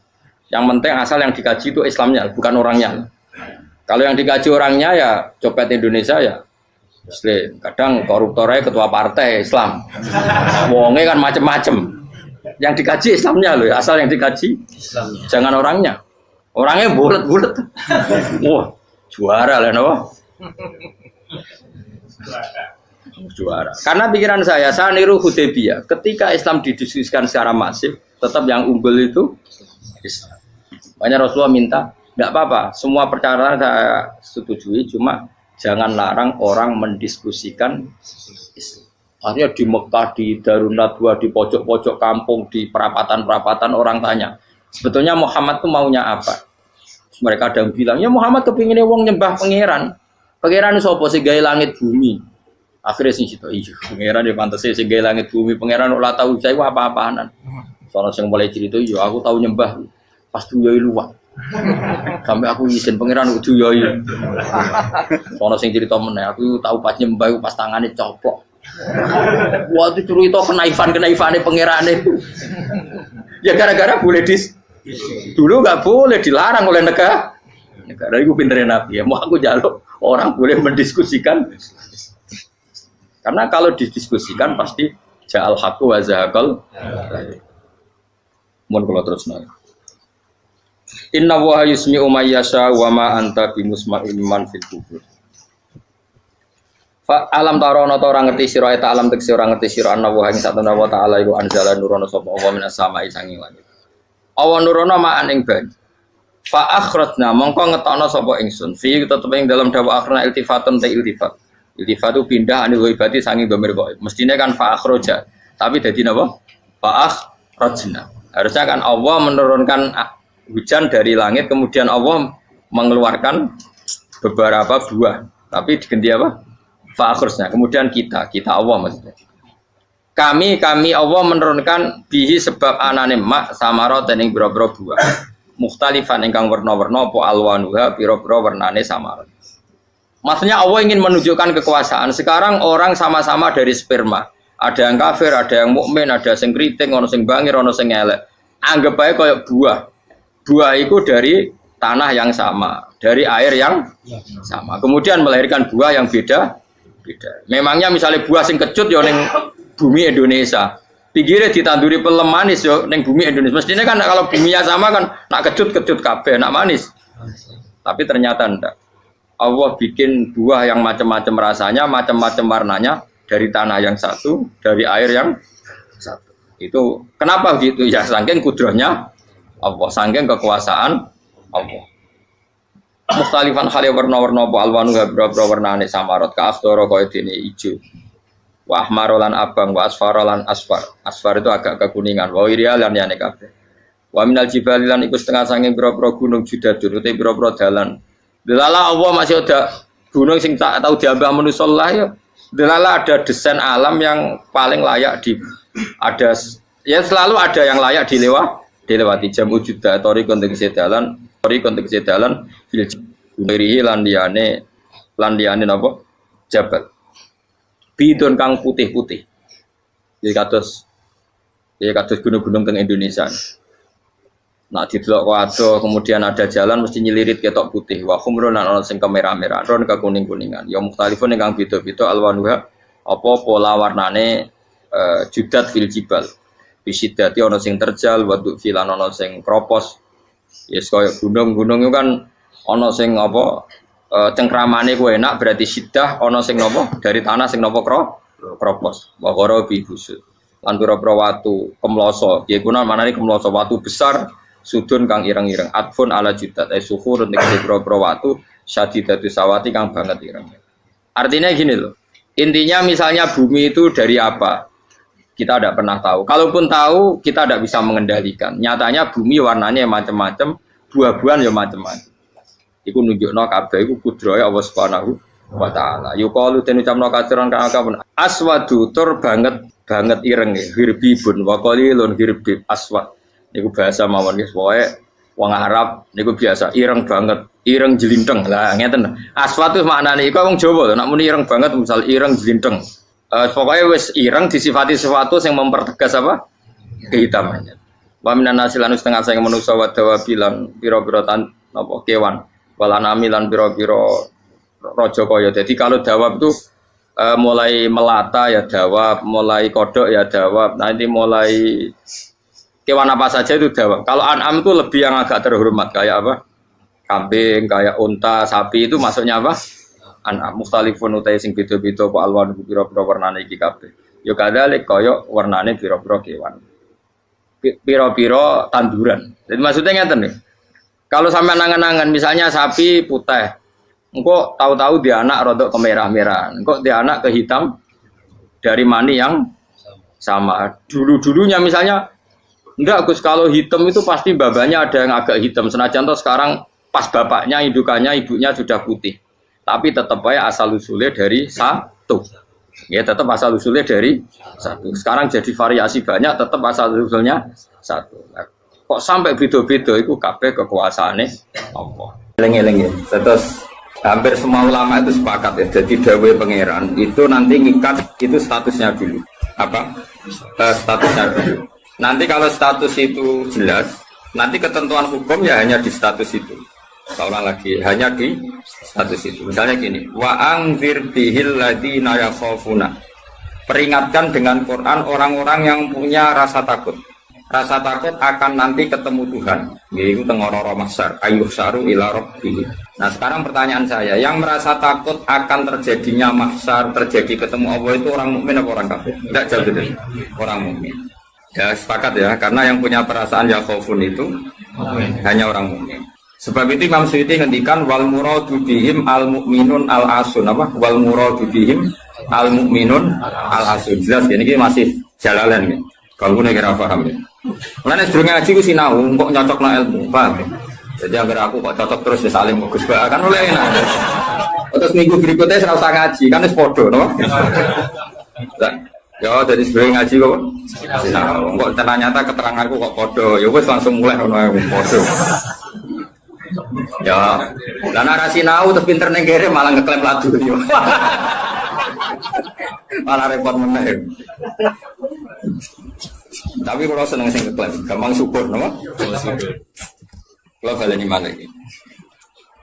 Yang penting asal yang dikaji itu Islamnya, bukan orangnya. Kalau yang dikaji orangnya ya copet Indonesia ya Muslim. Kadang koruptornya ketua partai Islam. Wonge kan macem-macem. Yang dikaji Islamnya loh, asal yang dikaji Islamnya. Jangan orangnya. Orangnya bulet-bulet. Wah, juara lah no. Juara. Karena pikiran saya niru Hudaybiyah. Ketika Islam didiskusikan secara masif, tetap yang unggul itu Islam. Makanya Rasulullah minta, enggak apa-apa, semua perkara saya setujui, cuma jangan larang orang mendiskusikan Islam. Akhirnya di Mekah, di Darun Nadwa, di pojok-pojok kampung, di perapatan-perapatan orang tanya, sebetulnya Muhammad itu maunya apa? Terus mereka ada yang bilang, ya Muhammad kepinginnya wong nyembah pangeran. Pangeran sapa sing gawe langit bumi. Akhirnya sing situ, iya, pangeran ya pantes sing gawe langit bumi, pangeran ora tahu saya apa-apaanan. Soalnya yang mulai cerita, iya aku tahu nyembah. Pas duyoi luwak. Sampai aku izin pangeran aku duyoi. Soalnya sing cerita meneh, aku tahu pas nyembah pas tangannya coplok. Wah itu cerita kenaifan-kenaifane pangerane. Ya gara-gara boleh dulu nggak boleh dilarang oleh negara. Negara itu pinterin Nabi ya. Mau aku jaluk orang boleh mendiskusikan. Karena kalau didiskusikan pasti ja'al haqqu wa zahaqal. Mohon kalau terus nanya. Inna wa yusmi'u may yasha wa ma anta bimusma'in man fil kubur. Fa alam tarono ta ora ngerti sira ta alam tekse ora ngerti sira anna wa ing satuna wa ta'ala iku anzala nurono sapa Allah minas sama'i sanging langit. Awa nurono ma'an ing banyu. Fa akhrajna mongko ngetokno sapa ingsun fi tetep ing dalam dawa akhirna iltifatun ta iltifat. Iltifat itu pindah anil ghaibati sanging dhamir ghaib. Mestine kan fa akhraja, tapi dadi napa? Fa akhrajna. Harusnya kan Allah menurunkan hujan dari langit, kemudian Allah mengeluarkan beberapa buah. Tapi diganti apa? Fa'akhurusnya. Kemudian kita Allah maksudnya. Kami Allah menurunkan bihi sebab anane mak samarot dan ing boro-boro buah. Mukhtalifan ingkang warna-warna apa alwanuha biro-biro warnane samarot. Maksudnya Allah ingin menunjukkan kekuasaan. Sekarang orang sama-sama dari sperma. Ada yang kafir, ada yang mukmin, ada sing kriting, ono sing bangir, ono sing elek. Anggap aja kayak buah. Buah itu dari tanah yang sama, dari air yang sama. Kemudian melahirkan buah yang beda. Memangnya misalnya buah sing kecut ya ning bumi Indonesia. Pinggirnya ditanduri pelem manis ya ning bumi Indonesia. Mestinya kan kalau buminya sama kan nak kecut kabeh, nak manis. Tapi ternyata enggak. Allah bikin buah yang macam-macam rasanya, macam-macam warnanya dari tanah yang satu, dari air yang satu. Itu kenapa gitu? Ya saking kudrahnya Allah, saking kekuasaan Allah. Mustalifan khali warna-warna apa alwanu habra-habra warnane samarot ka asdoro kaya dene ijo. Wa ahmarolan abang wa asfarolan asfar. Asfar itu agak kekuningan. Wa irial lan yane kabeh. Wa minal jibali lan iku setengah saking pira-pira gunung judadun uti pira-pira dalan. Delala Allah masih ada gunung sing tak tahu diambah manusa lah ya. Delala ada desain alam yang paling layak ada ya selalu ada yang layak dilewati jam ujuda tori kontek sedalan fil irihi landiane napa jabal bidon kang putih-putih jadi kados gunung-gunung teng Indonesia. Nah didelok waduh kemudian ada jalan mesti nyelirit ketok putih wa khumrun lan ana sing kemerah-merah ron ke kuning-kuningan ya mukhtalifun ingkang beda-beda alwanuha apa pola warnane judat fil jibal. Bisidati ana sing terjal, waduk filan ana sing kropos. Yes kaya gunung-gunung itu kan ana sing apa cengkramane ku enak berarti sidah ana sing napa dari tanah sing napa kropos. Wa qarabi busud. Lan pira-pira watu kemloso. Piye kuna manane kemloso watu besar sudun kang ireng-ireng atfun ala judat suhur ning pira-pira watu syadidatu sawati kang banget ireng. Artinya gini loh. Intinya misalnya bumi itu dari apa? Kita tidak pernah tahu. Kalaupun tahu, kita tidak bisa mengendalikan. Nyatanya bumi warnanya macam-macam, buah-buahan ya macam-macam. Iku nunjukno kabeh iku kudrahe Allah Subhanahu wa taala. Yuqalu den ucapno kaciran kang akeh aswadu tur banget ireng hirbibun wa qalilun hirbib aswad. Niku bahasa mawon guys, pokoke wong Arab niku biasa ireng banget, ireng jlinteng. Lah ngeten. Aswad itu maknane iku wong Jawa lho, nek muni ireng banget misal ireng jlinteng. Pokoknya wis ireng disifati sesuatu yang mempertegas apa? Kehitamannya. Wa minan nasilan setengah saya manusa wa dawabilan pira-pira napa kewan. Walanami lan pira-pira raja kaya. Jadi kalau dawab itu mulai melata ya dawab, mulai kodok ya dawab. Nanti mulai kewan apa saja itu dawab. Kalau an'am itu lebih yang agak terhormat kayak apa? Kambing, kayak unta, sapi itu masuknya apa? An'am mukhtalifun utai sing beda-beda apa alwan pira-pira warnane iki kabeh. Ya kadhalek kaya warnane pira-pira kewan. Pira-pira tanduran. Jadi maksudnya ngeten nih. Kalau sampai angan-angan misalnya sapi putih, engko tahu-tahu dia anak rodok kemerah-merahan, engko dia anak ke hitam dari mani yang sama. Dulu-dulunya misalnya enggak Gus, kalau hitam itu pasti babanya ada yang agak hitam. Senajan toh sekarang pas bapaknya, indukannya, ibunya sudah putih. Tapi tetap aja asal usulnya dari satu. Ya tetap asal usulnya dari satu. Sekarang jadi variasi banyak, tetap asal usulnya satu. Nah, kok sampai beda-beda itu kabeh kekuasaane apa? Eling-eling ya. Terus hampir semua ulama itu sepakat ya. Jadi dawuh pangeran itu nanti ngikat itu statusnya dulu. Apa? Statusnya dulu. Nanti kalau status itu jelas, nanti ketentuan hukum ya hanya di status itu. Seolah lagi hanya di status itu. Misalnya gini, wa angzir bihil ladzina yakhafuna. Peringatkan dengan Quran orang-orang yang punya rasa takut. Rasa takut akan nanti ketemu Tuhan. Yaitu tengororo mahsyar, ayyuh saru ila rabbih. Nah, sekarang pertanyaan saya, yang merasa takut akan terjadinya mahsyar, terjadi ketemu Allah itu orang mukmin apa orang kafir? Tidak jauh itu. Orang mukmin. Ya, sepakat ya, karena yang punya perasaan yakhafun itu hanya orang mukmin. Sebab itu Imam Suyuti ngendikan wal muradu bihim al mukminun al asun apa wal muradu bihim al mukminun al asun. Jelas ya ini masih jalalan ya. Kalau nek ora paham ya. Mulane sedurunge ngaji ku sinau kok nyocokno ilmu, paham ya. Jadi agar aku kok cocok terus ya saling Gus Ba kan oleh enak. Terus minggu berikutnya ora usah ngaji kan wis padha no. Ya dari sedurunge ngaji kok sinau. Kok ternyata keteranganku kok padha. Ya wis langsung mulai ono padha. Ya, lah narasi nau terus pinter ning kere malah ngeklaim ladu yo. Malah repot meneh. Tapi kalau seneng sing ngeklaim, gampang syukur napa? Kalau baleni malih iki.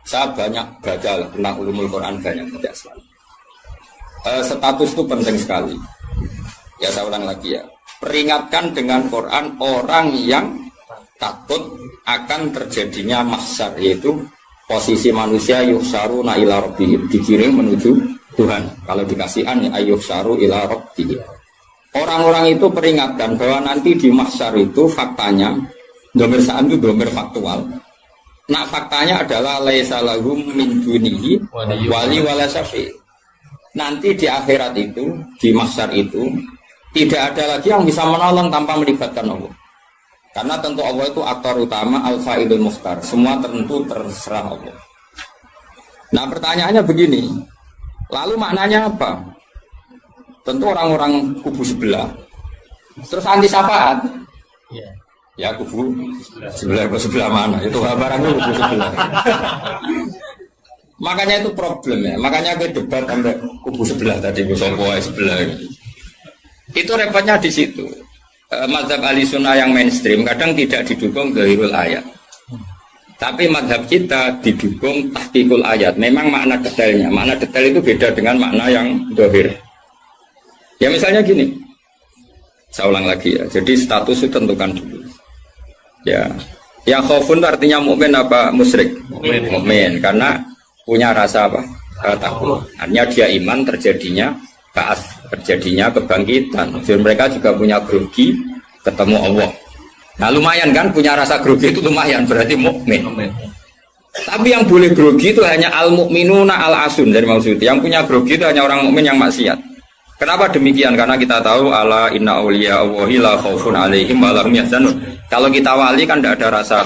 Saya banyak baca tentang ulumul Quran banyak sejak selalu. Status itu penting sekali. Ya saya ulang lagi ya. Peringatkan dengan Quran orang yang takut akan terjadinya mahsyar, yaitu posisi manusia yuhsaruna ila rabbihim, dikirim menuju Tuhan. Kalau dikasih an ya yuhsaru ila rabbihim. Orang-orang itu peringatkan bahwa nanti di mahsyar itu faktanya domir sa'an itu domir faktual. Nah faktanya adalah laisa lahum min dunihi wali wala syafi'. Nanti di akhirat itu, di mahsyar itu tidak ada lagi yang bisa menolong tanpa melibatkan Allah. Karena tentu Allah itu aktor utama al-fa'ilul mukhtar. Semua tentu terserah Allah. Nah pertanyaannya begini. Lalu maknanya apa? Tentu orang-orang kubu sebelah. Terus anti syafaat. Ya kubu sebelah mana? Itu barangnya kubu sebelah. Makanya itu problem ya. Makanya kita debat sampai kubu sebelah tadi. Kubu sebelah. Itu repotnya di situ. Mazhab ahli sunnah yang mainstream kadang tidak didukung zahirul ayat, tapi mazhab kita didukung tahqiqul ayat. Memang makna detail itu beda dengan makna yang zahir. Ya misalnya gini, saya ulang lagi ya. Jadi status itu tentukan dulu. Ya, yang khaufun artinya mukmin apa musyrik? Mukmin, karena punya rasa apa? Takut. Artinya dia iman terjadinya kaas, terjadinya kebangkitan. Jadi mereka juga punya grogi ketemu Allah. Nah lumayan kan punya rasa grogi itu lumayan berarti mukmin. Tapi yang boleh grogi itu hanya al-mukminuna al-asun dari maksud. Yang punya grogi itu hanya orang mukmin yang maksiat. Kenapa demikian? Karena kita tahu ala inna auliya Allahi la khaufun alaihim wa lahum yahzanun. Kalau kita wali kan tidak ada rasa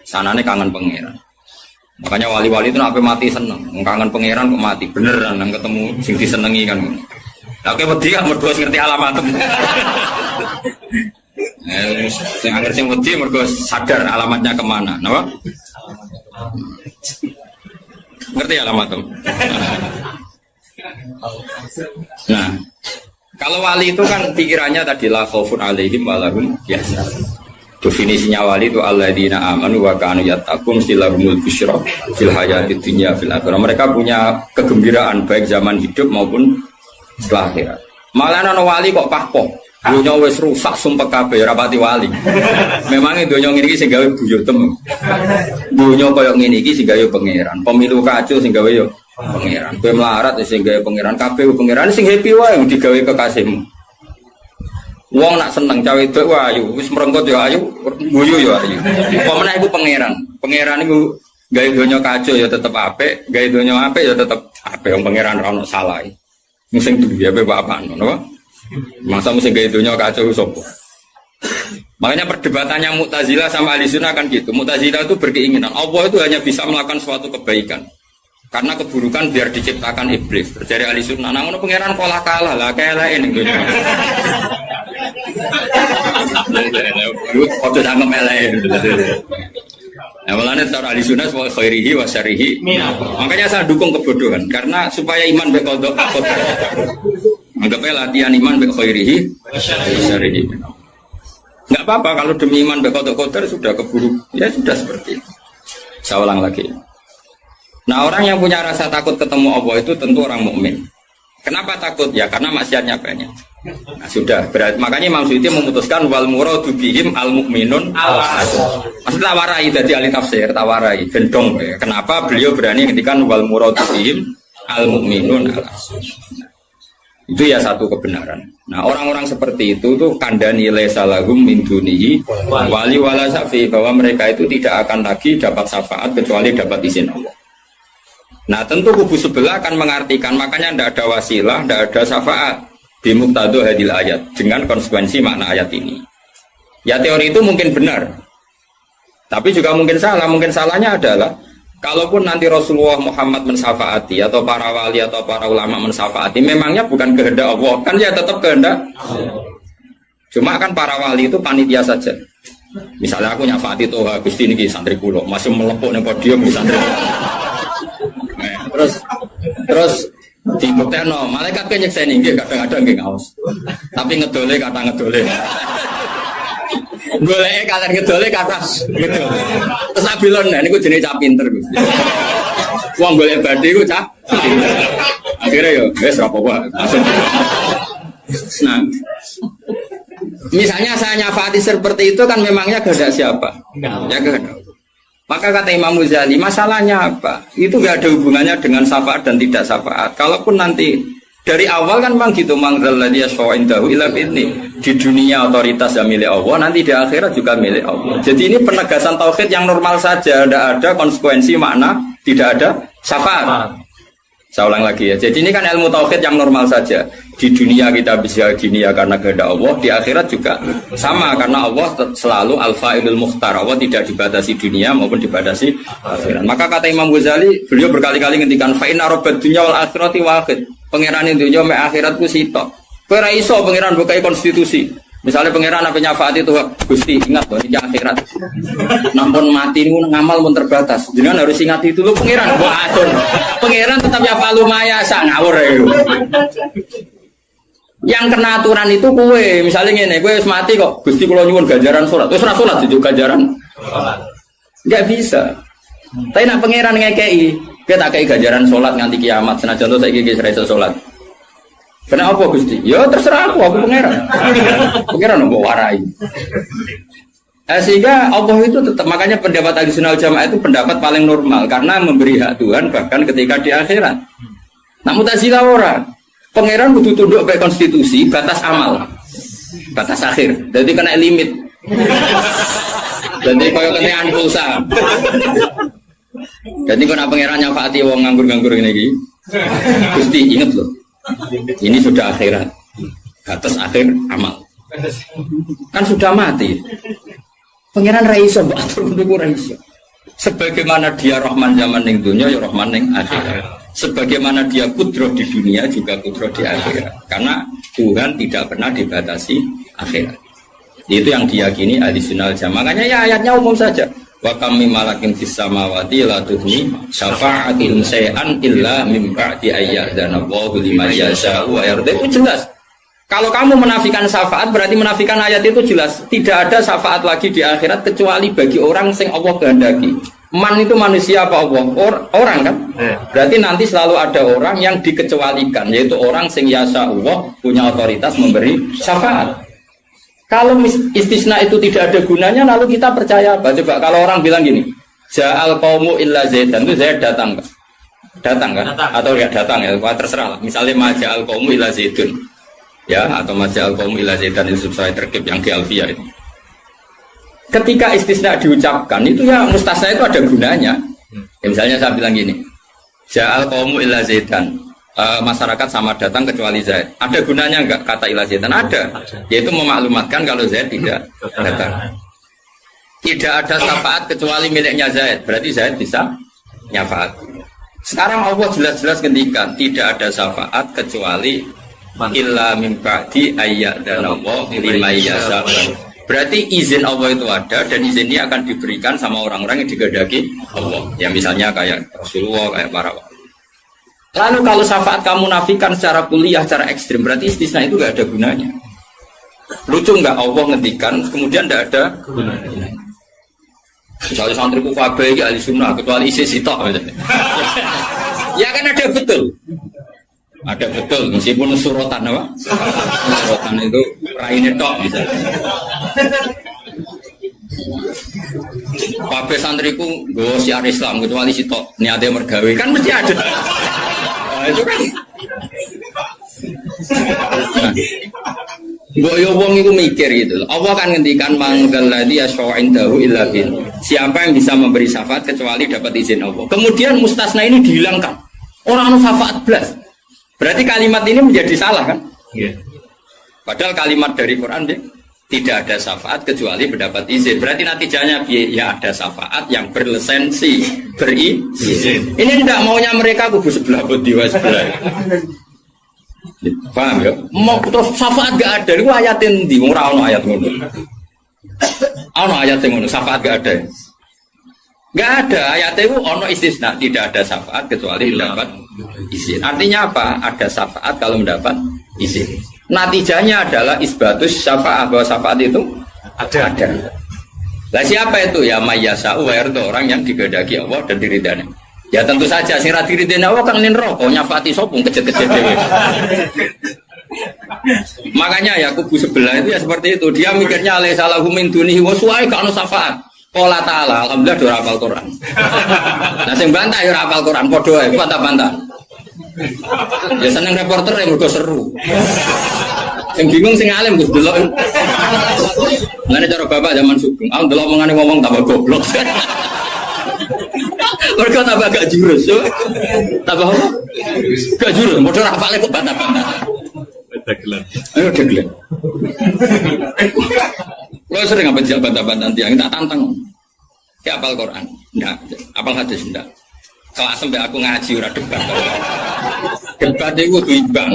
sanane kangen pangeran. Makanya wali-wali itu sampai mati seneng. Kangen pangeran kok mati beneran nang ketemu sing disenengi kan. Oke wedi kan mergo ngerti alamat. Sing anger sing wedi mergo sadar alamatnya kemana, napa? Ngerti alamat tuh. Nah, kalau wali itu kan pikirannya tadi la khaufun alaihim wa lahum yahzanun. Definisinya wali itu alladzina amanu wa kanu yattaqun silahumul busyra fil hayatid dunya fil akhirah. Mereka punya kegembiraan baik zaman hidup maupun setelah akhirat. Malah ana wali kok pahpoh. Dunya wis rusak sumpek kabeh rapati wali. Memangnya dunya ngene iki sing gawe buyutem. Dunya koyo ngene iki sing gawe pangeran. Pemilu kacau sing gawe yo pangeran. Kowe melarat sing gawe pangeran kabeh pangeran sing happy wae digawe kekasihmu. Wong nak seneng cawe wedok ayu, wis merengkot ya ayu, guyu ya ayu. Pemene iku pangeran. Pangeran iku gawe donya kacau ya tetep apik, gawe donya apik ya tetep apik. Wong pangeran ora ono salah. Sing duwe ape apa ngono. Masa mesti gawe donya kacau sapa? Makanya perdebatannya Mu'tazilah sama Ahlussunnah kan gitu. Mu'tazilah itu berkeinginan Allah itu hanya bisa melakukan suatu kebaikan. Karena keburukan biar diciptakan iblis. Terjadi Ahlussunnah. Nah, ngono pangeran kalah lah kayak ini dunya. Foto jangan meleh. Nah, malahnya secara Ahlussunnah wa khairihi wa syarihi. Makanya saya dukung kebodohan karena supaya iman bekodok. Anggapnya latihan iman khairihi wa syarihi. Enggak apa-apa kalau demi iman bekodok sudah keburu. Ya sudah seperti itu. Saya ulang lagi. Nah, orang yang punya rasa takut ketemu Allah itu tentu orang mukmin. Kenapa takut? Ya karena maksiatnya banyak. Nah, sudah berarti makanya Imam Suyuti memutuskan wal muradu bihim al mukminun al asun. Maksud tawarai dari ahli tafsir, tawarai gendong ya. Kenapa beliau berani ngendikan wal muradu bihim al mukminun al asun. Itu ya satu kebenaran. Nah, orang-orang seperti itu tuh kandani laisa lahum min dunihi wali wala syafi, bahwa mereka itu tidak akan lagi dapat syafaat kecuali dapat izin Allah. Nah, tentu kubu sebelah akan mengartikan makanya tidak ada wasilah, tidak ada syafaat bimuqtadu hadil ayat dengan konsekuensi makna ayat ini. Ya teori itu mungkin benar, tapi juga mungkin salah. Mungkin salahnya adalah kalaupun nanti Rasulullah Muhammad mensyafaati atau para wali atau para ulama mensyafaati, memangnya bukan kehendak Allah, kan ya tetap kehendak. Cuma kan para wali itu panitia saja. Misalnya aku nyafaati tuh Gusti niki santri kula masih melepuk ning podium di santri. Terus dibuktekno malaikat kan nyekseni nggih kadang-kadang nggih ngaos. Tapi ngedole kata ngedole. Goleke kata ngedole kata ngedole. Terus abilon niku jenenge cah pinter Gusti. Wong golek badhe iku cah pinter. Akhire yo wis ora apa-apa. Nah, misalnya saya nyafaati seperti itu kan memangnya kehendak siapa? Ya kehendak. Maka kata Imam Ghazali, masalahnya apa? Itu gak ada hubungannya dengan syafaat dan tidak syafaat. Kalaupun nanti dari awal kan memang gitu, mangzalladzi yashfa'u indahu illa bi'idznih. Di dunia otoritas yang milik Allah, nanti di akhirat juga milik Allah. Jadi ini penegasan tauhid yang normal saja, tidak ada konsekuensi makna, tidak ada syafaat. Saya ulang lagi ya. Jadi ini kan ilmu tauhid yang normal saja. Di dunia kita bisa gini ya karena kehendak Allah, di akhirat juga sama karena Allah selalu al-fa'ilul mukhtar. Allah tidak dibatasi dunia maupun dibatasi akhirat. Maka kata Imam Ghazali, beliau berkali-kali ngendikan fa inna rabbad dunya wal akhirati wahid. Pangeran dunya mek akhiratku sitok. Kowe ora iso pangeran bukai konstitusi. Misalnya pangeran apa nyafaati itu Gusti ingat bahwa ini akhirat. Nampun mati niku ngamal pun terbatas. Jenengan harus ingat itu lho pangeran. Wah adon. Pangeran tetap ya falumaya sak ngawur ya. Yang kena aturan itu kue, misalnya ngene, kue wis mati kok. Gusti kula nyuwun ganjaran salat. Wis ora salat juga ganjaran. Enggak bisa. Tapi nak pangeran ngekei, kita tak kei ganjaran salat nganti kiamat senajan to saiki wis ra iso salat. Kena apa Gusti? Ya terserah aku pangeran. Pangeran mau warai. Sehingga Allah itu tetap, makanya pendapat Ahlussunnah wal Jamaah itu pendapat paling normal karena memberi hak Tuhan bahkan ketika di akhirat. Nah Mu'tazilah orang, pangeran butuh tunduk pada konstitusi, batas amal, batas akhir, jadi kena limit. Jadi kaya kena pulsa. Jadi kena pangeran nyafaati wong nganggur-nganggur ini. Gusti ingat loh, ini sudah akhirat, batas akhir amal. Kan sudah mati. Pangeran Raiso, atur mendukung Raiso. Sebagaimana dia Rahman zaman ning dunia, ya Rahman ning akhirat. Sebagaimana dia kudroh di dunia, juga kudroh di akhirat. Karena Tuhan tidak pernah dibatasi akhirat. Itu yang diyakini Ahlussunnah wal Jamaah. Makanya ya ayatnya umum saja. Wa kam min malakin fis samawati la tughni syafa'atuhum shay'an illa min ba'di ayyadzana Allahu liman yasha'u wa yarda. Itu jelas. Kalau kamu menafikan syafaat berarti menafikan ayat itu jelas. Tidak ada syafaat lagi di akhirat kecuali bagi orang yang Allah kehendaki. Man itu manusia apa Allah? Orang kan? Berarti nanti selalu ada orang yang dikecualikan, yaitu orang yang yasa Allah punya otoritas memberi syafaat. Kalau istisna itu tidak ada gunanya, lalu kita percaya apa? Coba kalau orang bilang gini, Ja'al qaumu illa Zaidan, itu Zaid datang kan? Datang kan? Atau ya datang ya, terserah lah. Misalnya Maja'al qaumu illa Zaidun. Ya, atau Maja'al qaumu illa Zaidan itu saya terkip yang di Alfiyah itu. Ketika istisna diucapkan itu ya mustasna itu ada gunanya. Ya, misalnya saya bilang gini, Ja'al qaumu illa Zaidan. Masyarakat sama datang kecuali Zaid. Ada gunanya enggak kata illa Zaidan? Ada. Yaitu memaklumatkan kalau Zaid tidak datang. Tidak ada syafaat kecuali miliknya Zaid. Berarti Zaid bisa nyafaat. Sekarang Allah jelas-jelas ngendikan tidak ada syafaat kecuali illa min ba'di ayyadzanallahu liman yasha. Berarti izin Allah itu ada dan izin ini akan diberikan sama orang-orang yang digedaki Allah. Ya misalnya kayak Rasulullah, kayak para wali. Lalu kalau syafaat kamu nafikan secara kuliah, secara ekstrim, berarti istisna itu gak ada gunanya. Lucu nggak Allah ngendikan kemudian tidak ada gunanya. Misalnya santri kufabe ya Ahlussunnah kecuali isi sitok. Ya kan ada betul. Ada betul, meskipun surotan apa? Surotan itu raine tok misalnya. Pape santriku nggo syiar Islam kecuali sitok niate mergawe kan mesti ada. Nah, itu kan. Boyo wong itu mikir gitu. Allah kan ngendikan manggalladzi yashfa'indahu illa bin. Siapa yang bisa memberi syafaat kecuali dapat izin Allah. Kemudian mustasna ini dihilangkan. Orang anu syafaat blas. Berarti kalimat ini menjadi salah kan? Yeah. Padahal kalimat dari Quran tidak ada syafaat kecuali mendapat izin. Berarti natijanya ya ada syafaat yang berlisensi, berizin. Ini tidak maunya mereka kubu sebelah bodiwa sebelah. Paham ya? Mau terus syafaat gak ada. Itu ayatin di ora ono ayat ngono. Ono ayat ngono, syafaat gak ada. Gak ada ayat itu ono istisna, tidak ada syafaat kecuali mendapat izin. Artinya apa? Ada syafaat kalau mendapat izin. Natijanya adalah isbatus syafaat, bahwa syafaat itu ada. Lah siapa itu? Ya mayyasa'u wa yarda, orang yang digedaki Allah dan diridani. Ya tentu saja sing ra diridani Allah kan neraka nyafati sopung kejet-kejet dhewe. Makanya ya kubu sebelah itu ya seperti itu. Dia mikirnya alai salahu min dunihi wa suai ka ono syafaat. Qala ta'ala, alhamdulillah do hafal Quran. Nah sing bantah ya hafal Quran padha wae, bantah-bantah. Ya seneng reporter yang mergo seru. Sing bingung sing alim Gus delok. Ngene cara bapak zaman Sugeng, aku delok omongane ngomong tambah goblok. Mergo tambah gak jurus yo. Tambah apa? Gak jurus, padha hafale kok bantah-bantah. Dagelan. Ayo dagelan. Lo sering apa dijak bantah-bantah tiang, tak tantang. Ya apal Quran, enggak. Apal hadis enggak. Kelas sampai aku ngaji ora debat. Debat itu kudu imbang.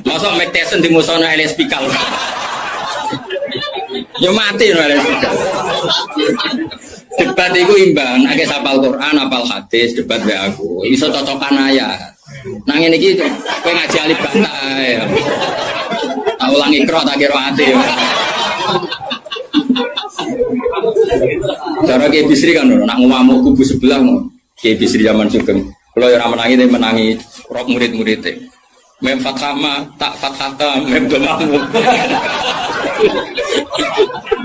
Masa Mike Tyson di musono Elias Pikal. Yo mati no Elias Pikal. Debat itu imbang, akeh apal Quran, apal hadis, debat be aku. Iso cocokan ayat. Nang ngene iki kowe ngaji alif bantah ae. Tak ulangi ikra tak kira ati. Cara Kiai Bisri kan nak ngamuk kubu sebelah Kiai Bisri zaman Sugeng. Kalau yang menangi dia menangi murid-muridnya. Mem fathama tak fathata mem domamu.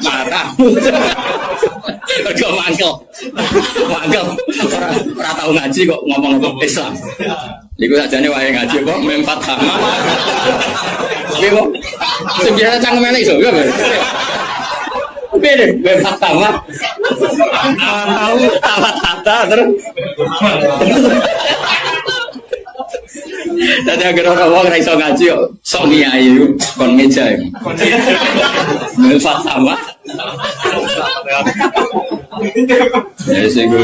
Matamu. Kok mangkel. Mangkel. Ora tau ngaji kok ngomong Islam. Iku sajane wae ngaji kok mem fathama. Iki kok sing biasa cangkem elek iso. Beda, mem fathama. Tahu fathata terus. Tadi agar orang iso ngaji kok sok ngiyai kon meja. Melfat sama. Ya sing go.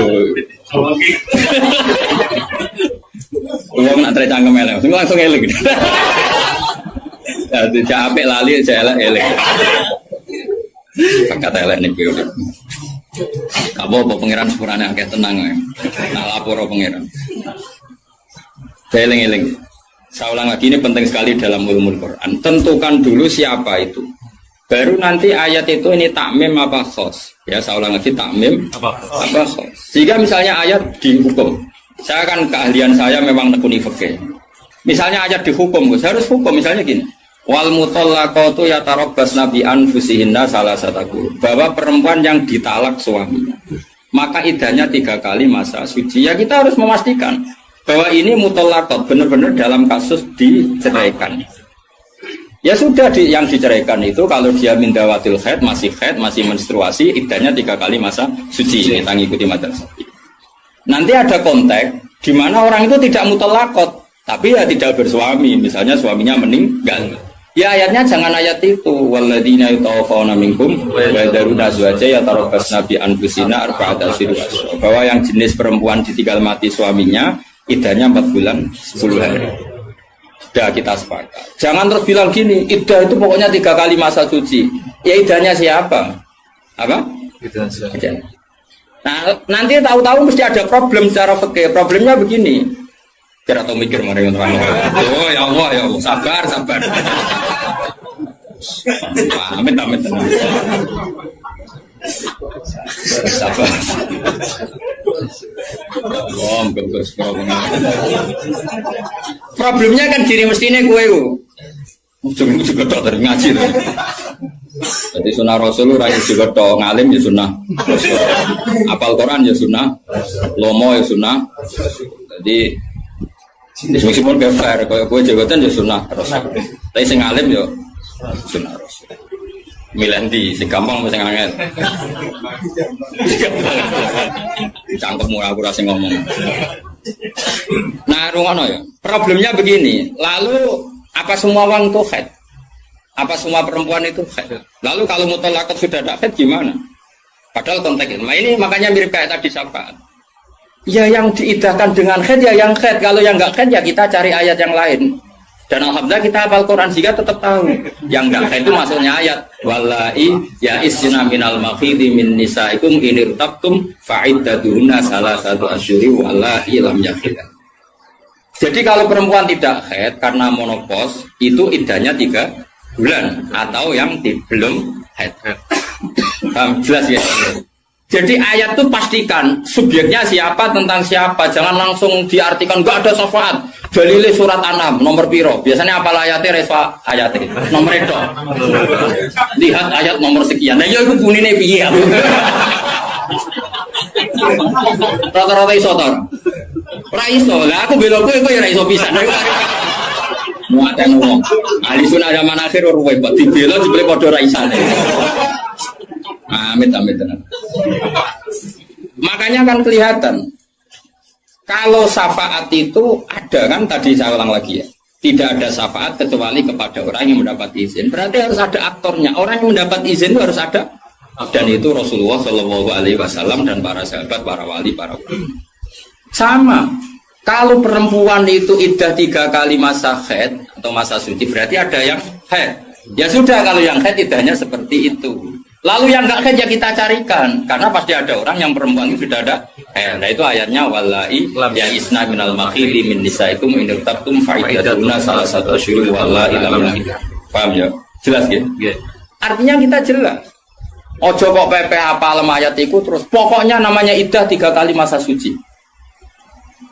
Wong nak tercangkem elek, sing langsung elek. Dadi capek lali elek. Pakat elek niki. Apa pangeran sepurane akeh tenang ae. Nak lapor pangeran. Eling-eling. Saya ulang lagi, ini penting sekali dalam ulumul Quran. Tentukan dulu siapa itu. Baru nanti ayat itu ini takmim apa khos. Ya, saya ulang lagi, takmim apa khos. Jika misalnya ayat dihukum. Saya kan keahlian saya memang nekuni fikih. Misalnya ayat dihukum, saya harus hukum misalnya gini. Wal mutallaqatu yatarabbasna bi anfusihinna salasataku. Bahwa perempuan yang ditalak suaminya, maka idahnya 3 kali masa suci. Ya kita harus memastikan bahwa ini mutallaqat benar-benar dalam kasus diceraikan. Ya sudah yang diceraikan itu kalau dia mindawatil haid, masih menstruasi, idahnya 3 kali masa suci. Kita ngikuti madrasah. Nanti ada konteks di mana orang itu tidak mutallaqat, tapi ya tidak bersuami, misalnya suaminya meninggal. Ya ayatnya jangan ayat itu. Walladzina yatawaffawna minkum wa yadharuna azwaja yatarabbasna bi anfusina arba'ata ashhur. Bahwa yang jenis perempuan ditinggal mati suaminya idahnya 4 bulan 10 hari. Sudah kita sepakat. Jangan terus bilang gini, idah itu pokoknya 3 kali masa suci. Ya idahnya siapa? Apa? Idahnya. Nah, nanti tahu-tahu mesti ada problem secara fikih. Problemnya begini. Kira atau mikir mari terang. Oh ya Allah, sabar. Amit. Sabar. Problemnya kan gini mestinya gue juga tak dari ngaji tuh. Jadi sunnah Rasul rakyat juga tak ngalim ya sunnah Rasul. Apal Quran ya sunnah, lomo ya sunnah. Jadi meskipun gak fair, kalau gue jabatan ya sunnah Rasul. Tapi sing ngalim ya sunnah Rasul. Milih di si gampang mesti angel. Cangkemmu aku rasa ngomong. Nah, rungono ya. Problemnya begini. Lalu apa semua orang itu haid? Apa semua perempuan itu haid? Lalu kalau mutallaqat sudah tidak haid gimana? Padahal konteksnya. Nah ini makanya mirip kayak tadi syafaat. Ya yang diidahkan dengan haid ya yang haid. Kalau yang enggak haid ya kita cari ayat yang lain. Dan alhamdulillah kita hafal Quran sehingga tetap tahu yang enggak haid itu maksudnya ayat wallahi ya isna minal makhidi min nisaikum in irtabtum fa'iddatuhunna salasatu asyhuri wallahi lam yahid. Jadi kalau perempuan tidak haid karena menopause itu iddahnya 3 bulan atau yang belum haid. Jelas ya. Jadi ayat itu pastikan subjeknya siapa tentang siapa, jangan langsung diartikan enggak ada syafaat. Dalile surat An-Nam nomor piro? Biasanya apa ayatnya resfa ayatnya nomor itu. Lihat ayat nomor sekian. Nah ya iku bunine piye? Rata-rata iso to. Ora iso. Lah aku belokku iku ya ora iso pisan. Muatan wong. Ahli sunah zaman akhir ruwet, dibela jebule padha ra isane. Amit. Makanya kan kelihatan kalau syafaat itu ada kan tadi saya ulang lagi ya. Tidak ada syafaat kecuali kepada orang yang mendapat izin. Berarti harus ada aktornya. Orang yang mendapat izin itu harus ada. Dan itu Rasulullah Shallallahu Alaihi Wasallam dan para sahabat, para wali, para ulama. Sama. Kalau perempuan itu iddah 3 kali masa haid atau masa suci berarti ada yang haid. Ya sudah kalau yang haid iddahnya seperti itu. Lalu yang enggak haid ya kita carikan karena pasti ada orang yang perempuan itu sudah ada. Nah itu ayatnya wallahi ya isna minal makhili min nisaikum in irtabtum fa'iddatuna salasatu asyhur wallahi lam yahid. Paham ya? Jelas ya? Artinya kita jelas. Ojo kok PP hafal ayat itu terus pokoknya namanya iddah 3 kali masa suci.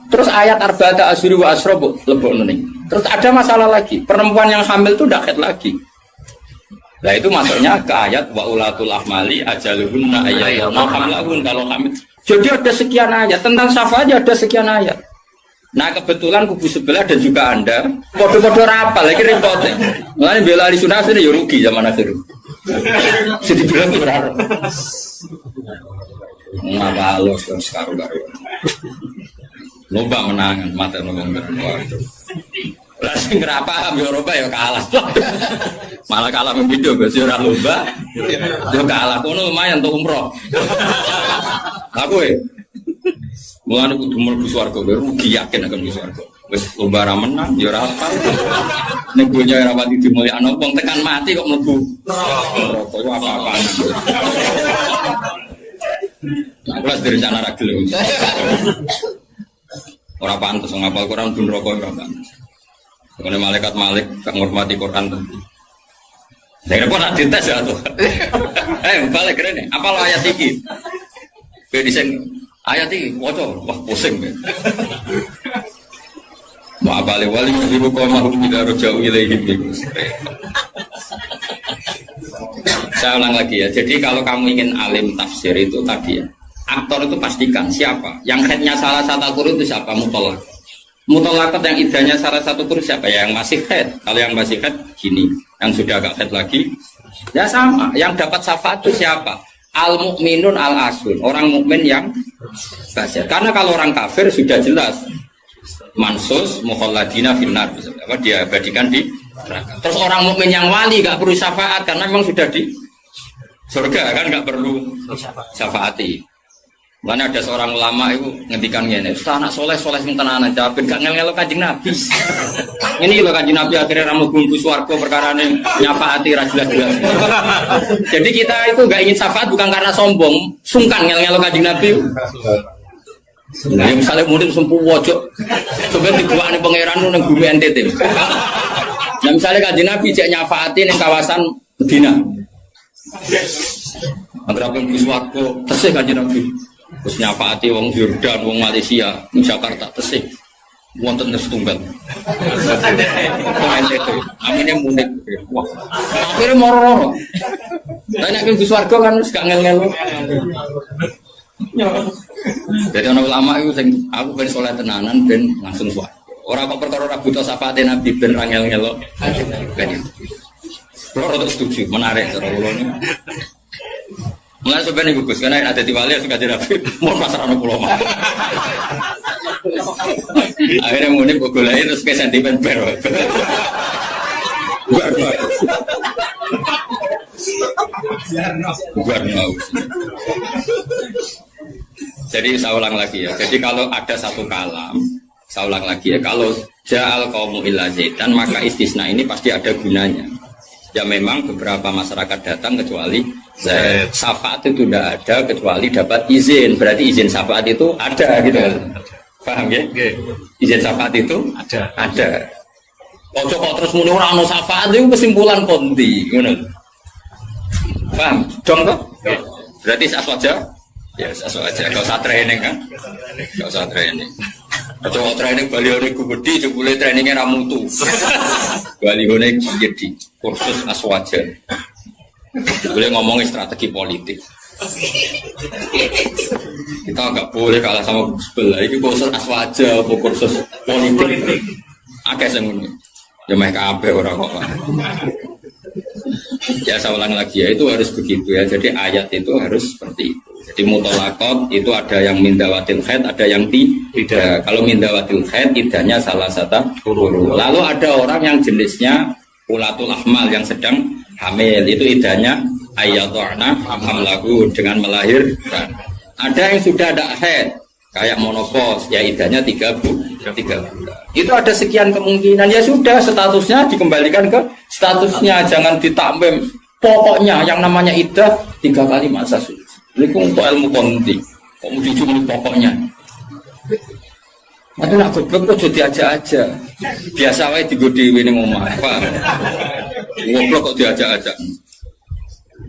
Terus ayat arba'ata asyhur wa asra lebokno ning. Terus ada masalah lagi, perempuan yang hamil itu tidak haid lagi. Nah itu masuknya ke ayat wa ulatul ahmali ajaluhunna ayyadna hamlahun kalau hamil. Jadi ada sekian ayat tentang syafaat ada sekian ayat. Nah kebetulan kubu sebelah dan juga Anda podo-podo rapal lagi repotnya. Mulanya bela di sunnah ini ya rugi zaman akhir. Jadi bilang berharap. Ngapa halus dan sekarang-karu. Lomba menangan mata ngomong waduh. Lah sing ora paham Eropa ya kalah. Malah kalah video Gus ora lomba. Yo kalah kono lumayan untuk umroh. Aku mulane kudu mlebu swarga rugi yakin akan mlebu swarga. Wis lomba ra menang ya ora apa. Nek dunya ora pati dimulyakno wong tekan mati kok mlebu neraka yo apa-apaan. Nah, kelas dari sana ra gelem. Ora pantes ngapal Quran pun neraka ora pantes. Karena malaikat Malik tak menghormati Quran tentu. Saya kira nak dites ya tuh. Balik keren nih. Apa lo ayat ini? Bedisen ayat ini, wajah wah pusing. Mau balik wali ibu kau mahu tidak jauh ilaihim. Saya ulang lagi ya. Jadi kalau kamu ingin alim tafsir itu tadi ya. Aktor itu pastikan siapa. Yang headnya salah satu Al-Qur'an itu siapa? Mutolak. Mutolakat yang idahnya salah satu kurus siapa ya? Yang masih head. Kalau yang masih head gini, yang sudah agak head lagi, ya sama. Yang dapat syafaat itu siapa? Al-mu'minun al-asun, orang mukmin yang basir. Karena kalau orang kafir sudah jelas mansus mukhalladina finnar, apa dia abadikan di neraka. Terus orang mukmin yang wali gak perlu syafaat karena memang sudah di surga kan gak perlu syafaati. Mana ada seorang ulama itu ngendikan gini, "Ustaz anak soleh sing tenanan jawabin gak ngel-ngelo Kanjeng Nabi." Ini lho Kanjeng Nabi akhirnya ramu bumbu swarga perkarane nyafaati ra jelas-jelas. Jadi kita itu gak ingin syafaat bukan karena sombong, sungkan ngel-ngelo Kanjeng Nabi. Nah, misalnya murid sempuh wojok, coba dibuat nih pangeran nang bumi NTT. Nah, misalnya Kanjeng Nabi cek nyafaati ning kawasan Medina. Agar apa bumbu swarga tesih Kanjeng Nabi. Terus nyafaati wong Jordan, wong Malaysia, wong Jakarta tesih. Wonten setunggal. Amine munik. Wah. Akhire moro-moro. Lah nek ke swarga kan wis gak ngel-ngel. Jadi ana ulama iku sing aku ben saleh tenanan ben langsung swarga. Ora kok perkara ora buta syafaate Nabi ben ra ngel-ngel. Ben. Kulo rada setuju, menarik cara kula niku. Mulai sebenarnya bagus karena ada di wali suka jadi nabi mau pasar anak pulau mah. Akhirnya munik begulai terus ke sentimen ber. Buar. Jadi saya ulang lagi ya. Jadi kalau ada satu kalam, saya ulang lagi ya. Kalau ja'al qaumu illa zaitan maka istisna ini pasti ada gunanya. Ya memang beberapa masyarakat datang kecuali syafaat itu tidak ada kecuali dapat izin. Berarti izin syafaat itu ada gitu. Paham ya? Izin syafaat itu ada. Kok terus muni ora ono syafaat itu kesimpulan konti, ngono. Paham? Dong toh? Berarti aswaja? Ya aswaja. Enggak usah training kan? Enggak usah training. Coba training balihone gede jebule trainingnya ra mutu. Balihone jadi kursus aswaja. Boleh ngomongin strategi politik. Kita nggak boleh kalah sama sebelah. Ini kursus aswaja, kursus politik. Akeh semuanya. Ya mereka kabeh ora kok. Ya saya ulang lagi ya itu harus begitu ya. Jadi ayat itu harus seperti itu. Jadi mutolakot itu ada yang mindawatil khaid, ada yang tidak. Kalau mindawatil khaid idahnya salah satu huruf. Lalu ada orang yang jenisnya ulatul ahmal yang sedang hamil itu idahnya ayyadhana hamlahu dengan melahirkan. Ada yang sudah ada haid kayak monopos ya idahnya 3 bulan. Itu ada sekian kemungkinan ya sudah statusnya dikembalikan ke statusnya jangan ditambahin. Pokoknya yang namanya idah 3 kali masa suci. Ini untuk ilmu konti. Kok mau cuma pokoknya. Aduh nak goblok kok jadi aja. Biasa wae digodhewe ning omah. Paham? Goblok kok diajak-ajak.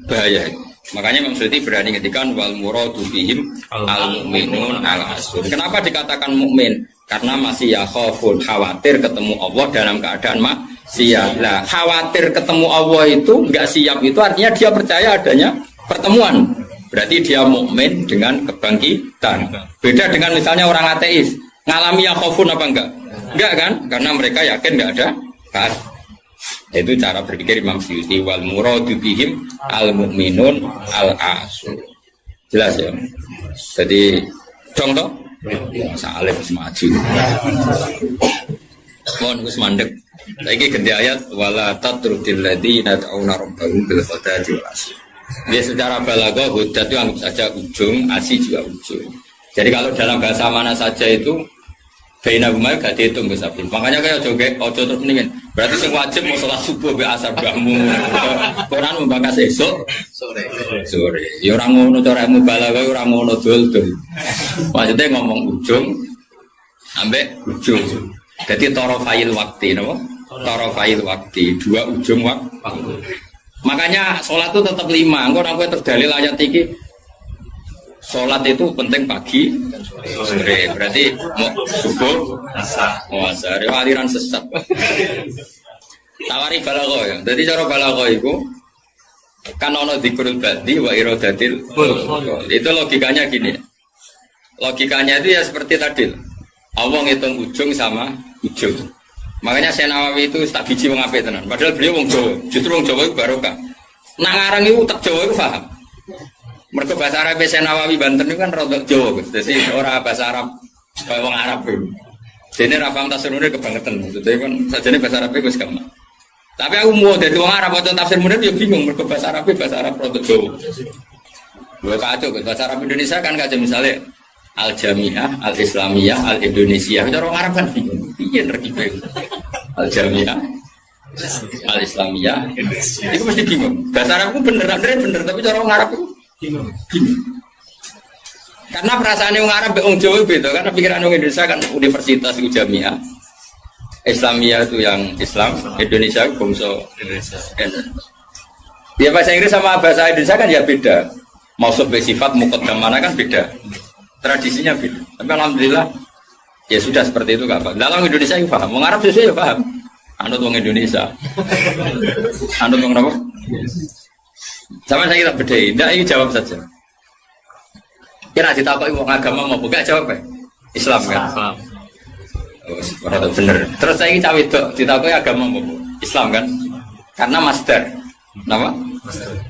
Bahaya. Makanya Imam Suyuti berani ngetikan wal muradu bihim al mu'minun al asur. Kenapa dikatakan mukmin? Karena masih yakhafun, khawatir ketemu Allah dalam keadaan maksiat. Nah, khawatir ketemu Allah itu enggak siap itu artinya dia percaya adanya pertemuan. Berarti dia mukmin dengan kebangkitan. Beda dengan misalnya orang ateis, ngalami yakhafun apa enggak? Enggak kan? Karena mereka yakin enggak ada kan. Itu cara berpikir Imam Suyuti wal muradu bihim al mu'minun al asur. Jelas ya. Jadi contoh salim semaju. Mohon Gus mandek. Saiki ganti ayat wala tatrudil ladina ta'una rabbahum bil ghadati wal asy. Dia secara balaghah hudat itu anggap saja ujung, asy juga ujung. Jadi kalau dalam bahasa mana saja itu Baina Gumai gak dihitung Gus Afif. Makanya kayak ojo terus mendingin. Berarti yang wajib mau sholat subuh be asar bahmu. Quran membahas esok sore. Ya orang ngono cara mubalaghah orang ngono dul. Maksudnya ngomong ujung ambek ujung. Jadi torofail waktu, napa? Torofail waktu, dua ujung waktu. Makanya sholat itu tetap 5. Engko nek kowe terdalil ayat iki sholat itu penting pagi, sore. Berarti mau subuh, asar, aliran sesat. Tawari balaghah ya. Jadi cara balaghah itu kan ono dzikrul badi wa iradatil. Itu logikanya gini. Logikanya itu ya seperti tadi. Allah ngitung ujung sama ujung. Makanya Syekh Nawawi itu tak biji wong apik tenan. Padahal beliau wong Jawa. Justru wong Jawa itu barokah. Nang ngarang itu tak Jawa itu paham. Mereka bahasa Arab Syekh Nawawi Banten itu kan rodok Jawa, Gus. Jadi orang bahasa Arab kayak wong Arab itu. Jadi ra paham tafsir munir kebangetan. Maksudnya kan sajane bahasa Arab itu gampang. Tapi aku mau dari wong Arab atau tafsir munir dia bingung mereka bahasa Arab rodok Jawa. Dua kacau bahasa Arab Indonesia kan kacau misalnya Al-Jami'ah, Al-Islamiyah, Al-Indonesia. Cara orang Arab kan bingung. Piye terkipe. Al-Jami'ah, Al-Islamiyah. Itu mesti bingung. Bahasa Arab itu bener, tapi cara orang Arab itu bingung. Karena perasaan orang Arab orang Jawa beda. Karena pikiran orang Indonesia kan universitas itu Jami'ah. Islamiyah itu yang Islam, Indonesia itu bangsa Indonesia. Ya bahasa Inggris sama bahasa Indonesia kan ya beda. Maksud bersifat muqaddam mana kan beda. Tradisinya beda. Tapi alhamdulillah ya sudah seperti itu gak apa. Dalam Indonesia yang paham, orang Arab sesuai ya paham. Anut orang Indonesia. Anut orang apa? Sama saya kita beda. Tidak, ini jawab saja. Kira ditakoki wong agama mau buka jawab ya? Islam kan? Islam. Oh, bener. Terus saya ini cawe itu ditakoki agama mau Islam kan? Karena master. Nama?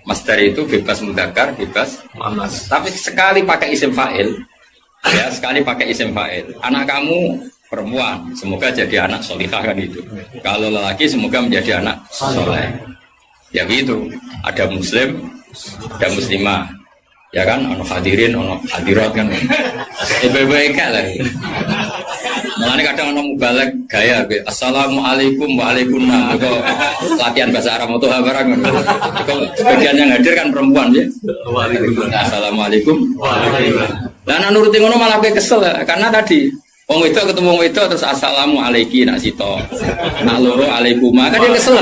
Master itu bebas mudzakkar, bebas muannas. Tapi sekali pakai isim fa'il, ya sekali pakai isim fa'il. Anak kamu perempuan, semoga jadi anak solihah kan itu. Kalau lelaki semoga menjadi anak soleh. Ya gitu. Ada muslim, ada muslimah. Ya kan, ono hadirin, ono hadirat kan. Baik-baik lah. Mulane kadang ono mubalek gaya assalamualaikum waalaikumsalam. Kok latihan bahasa Arab itu barang. Kok sebagian yang hadir kan perempuan ya. Waalaikumsalam. Assalamualaikum. Waalaikumsalam. Lah nek nuruti ngono malah kowe kesel karena tadi wong wedok ketemu wong wedok terus assalamualaikum nak sito. Nak loro alaikuma kan dia kesel.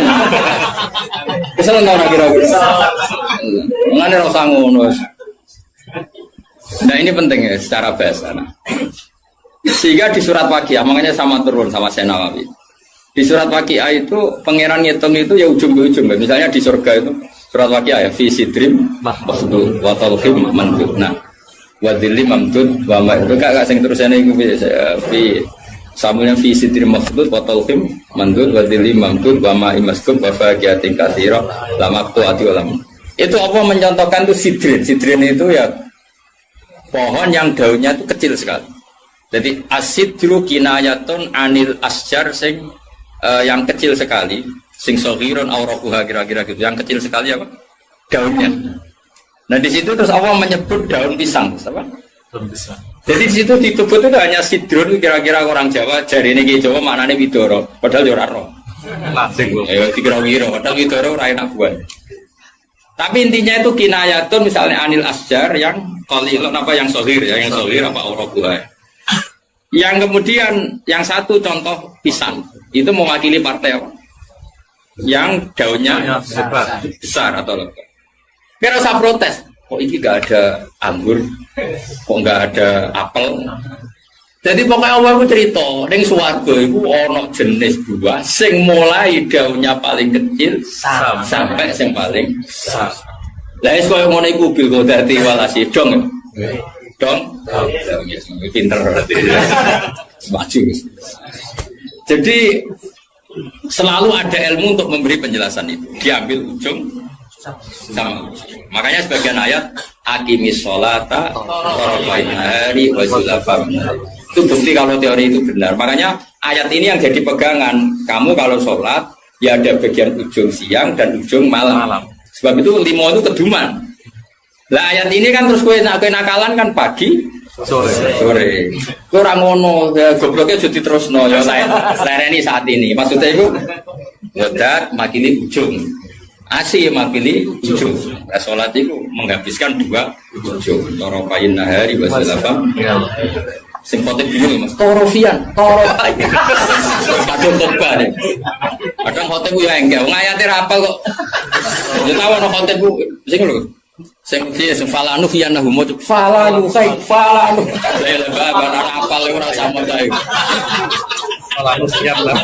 Kesel ora kira-kira. Mulane ora usah ngono. Nah ini penting ya secara bahasa. Sehingga di surat Waqiah, makanya sama turun sama Syekh Nawawi. Di surat Waqiah itu pangeran ngitung itu ya ujung ke ujung. Misalnya di surga itu surat Waqiah ya fi sidrim mahmud wa talhim mandud. Nah, wa dhillim mamdud wa ma itu gak sing terusane iku fi samulnya fi sidrim mahmud wa talhim mandud wa dhillim mamdud wa ma imaskub wa faqiyatin katsira la maqtu'ati ulam. Itu apa mencontohkan itu sidrin. Sidrin itu ya pohon yang daunnya itu kecil sekali. Jadi asidru kinayatun anil asjar sing yang kecil sekali, sing soghirun auraquha kira-kira gitu. Yang kecil sekali apa? Daunnya. Nah di situ terus Allah menyebut daun pisang, apa? Daun pisang. Jadi di situ di tubuh itu hanya sidrun kira-kira orang Jawa, jari ini Jawa maknanya widoro, padahal ora roh. Lasing kok. Dikira-kira padahal widoro ora enak buat. Tapi intinya itu kinayatun misalnya anil asjar yang qalilun apa yang soghir ya, yang soghir apa auraquha. Yang kemudian yang satu contoh pisang itu mewakili partai apa? Yang daunnya besar atau lebat. Kira usah protes. Kok ini gak ada anggur? Kok gak ada apel? Jadi pokoknya Allah itu cerita, ning swarga itu ono jenis buah sing mulai daunnya paling kecil sampai sing paling besar. Lah wis koyo ngono iku bil kodati walasi dong. Dong. Pinter berarti. Maju. Jadi selalu ada ilmu untuk memberi penjelasan itu. Diambil ujung sama. Makanya sebagian ayat aqimis sholata tarafain nahari wa zulafam. Itu bukti kalau teori itu benar. Makanya ayat ini yang jadi pegangan. Kamu kalau sholat ya ada bagian ujung siang dan ujung malam. Sebab itu 5 itu keduman. Lah ayat ini kan terus kowe nakalan kan pagi sore. Kowe ora ngono, ya gobloknya jadi terusno ya lereni saat ini. Maksudnya itu wadat makili ujung. Asih makili ujung. Nah, sholat itu menghabiskan 2 ujung. Tarafain nahari wa zulafam. Sing khotib bingung Mas. Torofian. Kadang khotbah nih. Kadang khotib ku ya enggak. Wong ayate ra apal kok. Ya tahu ana khotib ku sing lho. Sing falanu fiyanahu mo falanu kai falanu. Lah babar ana apal ora sama kae. Falanu siap lah.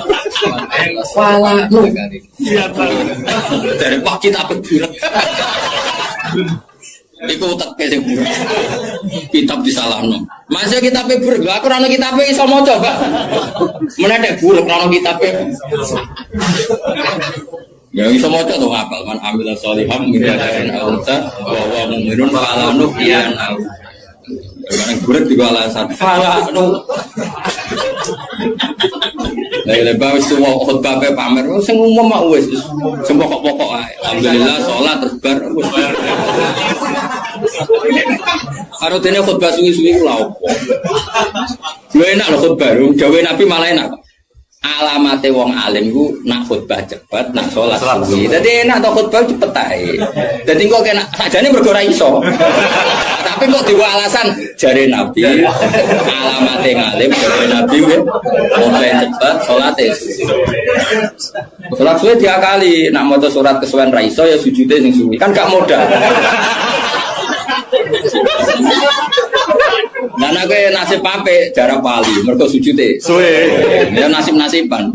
Falanu. Siap. Dari Pak kita beburat. Iku teke sing buruk. Kitab disalahno. Masih kitabe buruk. Aku ora ono kitabe iso maca, Pak. Menedek buruk ora ono kitabe. Ya iso maca to apal man amila sholiham min dzakarin aw unsa wa huwa mu'minun fala nuhyiyanna. Barang buruk di alasan fala nu. Lah lebar wis tuwa khotbah pamer sing umum mak wis pokok-pokok ae. Alhamdulillah salat terus bar. Karo dene khotbah suwi-suwi ku lha opo? Lho enak lho khotbah, dawuh Nabi malah enak. Alamate wong alim ku nak khotbah cepet, nak salat suwi. Dadi enak to khotbah cepet ae. Dadi kok enak sakjane mergo ora iso. Tapi kok diwa alasan jare Nabi alamate ngalim jare Nabi khotbah cepet, salate. Salat suwi diakali, nak maca surat kesuwen ra iso ya sujude sing suwi. Kan gak modal. Nah, aku nasib pape jarak pali, mereka sujute. Suwe. Ya nasib-nasiban.